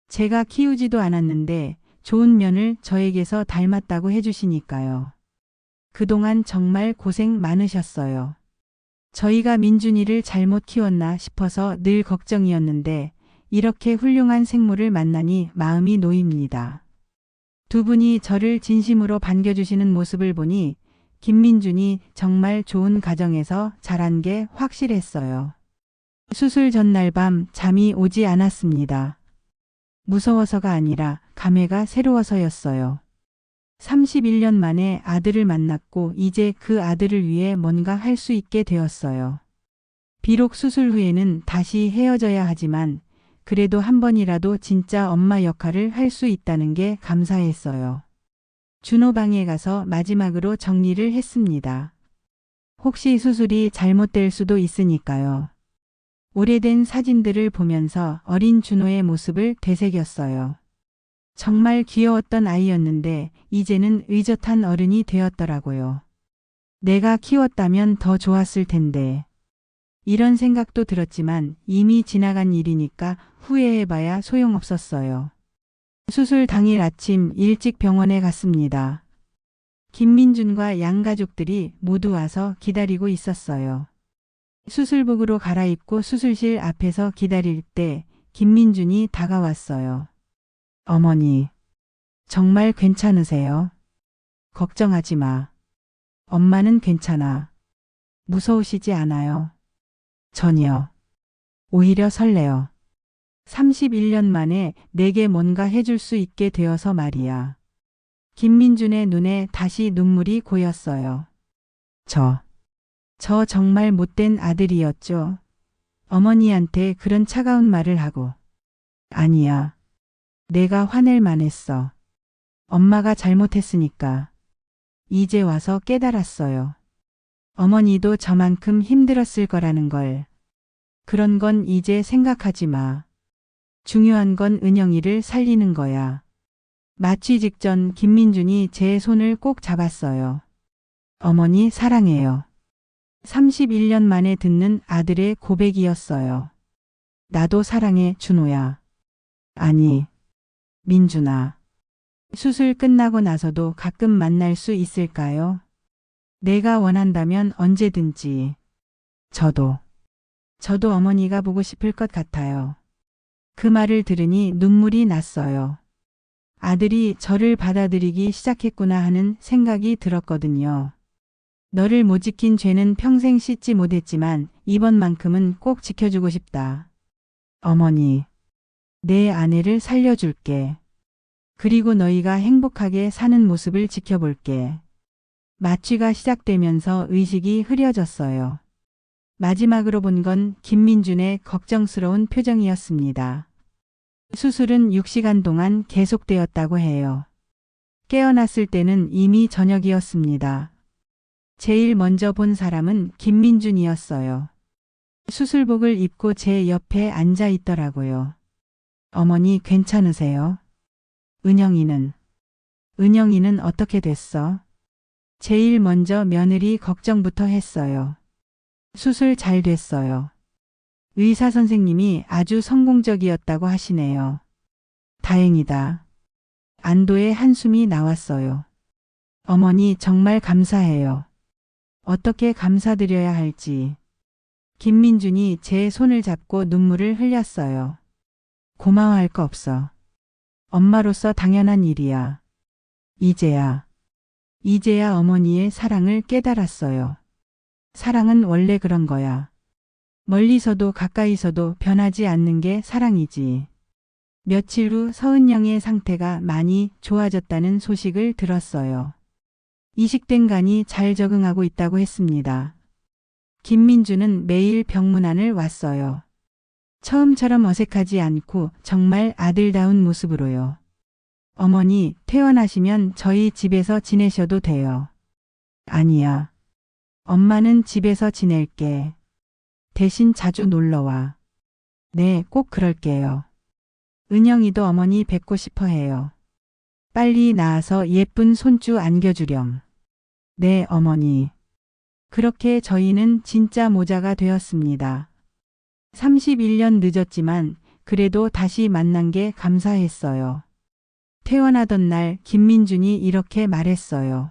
Speaker 1: 제가 키우지도 않았는데 좋은 면을 저에게서 닮았다고 해주시니까요. 그동안 정말 고생 많으셨어요. 저희가 민준이를 잘못 키웠나 싶어서 늘 걱정이었는데 이렇게 훌륭한 생물을 만나니 마음이 놓입니다. 두 분이 저를 진심으로 반겨주시는 모습을 보니 김민준이 정말 좋은 가정에서 자란 게 확실했어요. 수술 전날 밤 잠이 오지 않았습니다. 무서워서가 아니라 감회가 새로워서였어요. 31년 만에 아들을 만났고 이제 그 아들을 위해 뭔가 할 수 있게 되었어요. 비록 수술 후에는 다시 헤어져야 하지만 그래도 한 번이라도 진짜 엄마 역할을 할 수 있다는 게 감사했어요. 준호 방에 가서 마지막으로 정리를 했습니다. 혹시 수술이 잘못될 수도 있으니까요. 오래된 사진들을 보면서 어린 준호의 모습을 되새겼어요. 정말 귀여웠던 아이였는데 이제는 의젓한 어른이 되었더라고요. 내가 키웠다면 더 좋았을 텐데. 이런 생각도 들었지만 이미 지나간 일이니까 후회해봐야 소용없었어요. 수술 당일 아침 일찍 병원에 갔습니다. 김민준과 양가족들이 모두 와서 기다리고 있었어요. 수술복으로 갈아입고 수술실 앞에서 기다릴 때 김민준이 다가왔어요. 어머니, 정말 괜찮으세요? 걱정하지 마. 엄마는 괜찮아. 무서우시지 않아요? 전혀. 오히려 설레요. 31년 만에 내게 뭔가 해줄 수 있게 되어서 말이야. 김민준의 눈에 다시 눈물이 고였어요. 저 정말 못된 아들이었죠. 어머니한테 그런 차가운 말을 하고. 아니야. 내가 화낼 만했어. 엄마가 잘못했으니까. 이제 와서 깨달았어요. 어머니도 저만큼 힘들었을 거라는 걸. 그런 건 이제 생각하지 마. 중요한 건 은영이를 살리는 거야. 마취 직전 김민준이 제 손을 꼭 잡았어요. 어머니 사랑해요. 31년 만에 듣는 아들의 고백이었어요. 나도 사랑해, 준호야. 아니, 민준아. 수술 끝나고 나서도 가끔 만날 수 있을까요? 내가 원한다면 언제든지. 저도 어머니가 보고 싶을 것 같아요. 그 말을 들으니 눈물이 났어요. 아들이 저를 받아들이기 시작했구나 하는 생각이 들었거든요. 너를 못 지킨 죄는 평생 씻지 못했지만 이번만큼은 꼭 지켜주고 싶다. 어머니, 내 아내를 살려줄게. 그리고 너희가 행복하게 사는 모습을 지켜볼게. 마취가 시작되면서 의식이 흐려졌어요. 마지막으로 본 건 김민준의 걱정스러운 표정이었습니다. 수술은 6시간 동안 계속되었다고 해요. 깨어났을 때는 이미 저녁이었습니다. 제일 먼저 본 사람은 김민준이었어요. 수술복을 입고 제 옆에 앉아 있더라고요. 어머니 괜찮으세요? 은영이는 어떻게 됐어? 제일 먼저 며느리 걱정부터 했어요. 수술 잘 됐어요. 의사 선생님이 아주 성공적이었다고 하시네요. 다행이다. 안도의 한숨이 나왔어요. 어머니 정말 감사해요. 어떻게 감사드려야 할지. 김민준이 제 손을 잡고 눈물을 흘렸어요. 고마워할 거 없어. 엄마로서 당연한 일이야. 이제야 어머니의 사랑을 깨달았어요. 사랑은 원래 그런 거야. 멀리서도 가까이서도 변하지 않는 게 사랑이지. 며칠 후 서은영의 상태가 많이 좋아졌다는 소식을 들었어요. 이식된 간이 잘 적응하고 있다고 했습니다. 김민준은 매일 병문안을 왔어요. 처음처럼 어색하지 않고 정말 아들다운 모습으로요. 어머니, 퇴원하시면 저희 집에서 지내셔도 돼요. 아니야. 엄마는 집에서 지낼게. 대신 자주 놀러와. 네, 꼭 그럴게요. 은영이도 어머니 뵙고 싶어 해요. 빨리 나아서 예쁜 손주 안겨주렴. 네, 어머니. 그렇게 저희는 진짜 모자가 되었습니다. 31년 늦었지만 그래도 다시 만난 게 감사했어요. 퇴원하던 날 김민준이 이렇게 말했어요.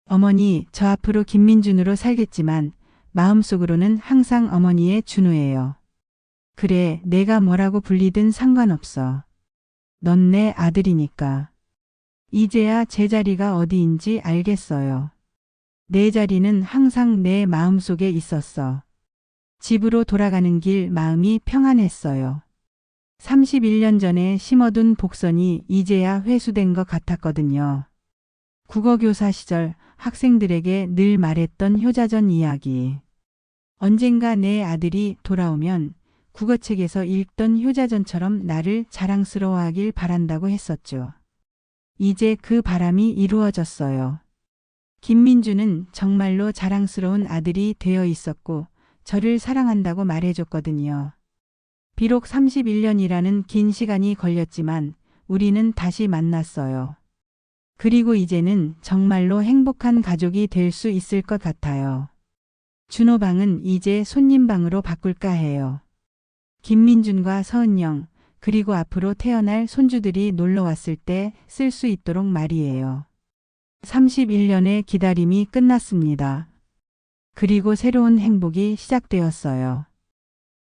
Speaker 1: 어머니, 저 앞으로 김민준으로 살겠지만 마음속으로는 항상 어머니의 준우예요. 그래, 내가 뭐라고 불리든 상관없어. 넌 내 아들이니까. 이제야 제 자리가 어디인지 알겠어요. 내 자리는 항상 내 마음속에 있었어. 집으로 돌아가는 길 마음이 평안했어요. 31년 전에 심어둔 복선이 이제야 회수된 것 같았거든요. 국어교사 시절 학생들에게 늘 말했던 효자전 이야기. 언젠가 내 아들이 돌아오면 국어책에서 읽던 효자전처럼 나를 자랑스러워하길 바란다고 했었죠. 이제 그 바람이 이루어졌어요. 김민주는 정말로 자랑스러운 아들이 되어 있었고 저를 사랑한다고 말해줬거든요. 비록 31년이라는 긴 시간이 걸렸지만 우리는 다시 만났어요. 그리고 이제는 정말로 행복한 가족이 될 수 있을 것 같아요. 준호 방은 이제 손님 방으로 바꿀까 해요. 김민준과 서은영, 그리고 앞으로 태어날 손주들이 놀러 왔을 때 쓸 수 있도록 말이에요. 31년의 기다림이 끝났습니다. 그리고 새로운 행복이 시작되었어요.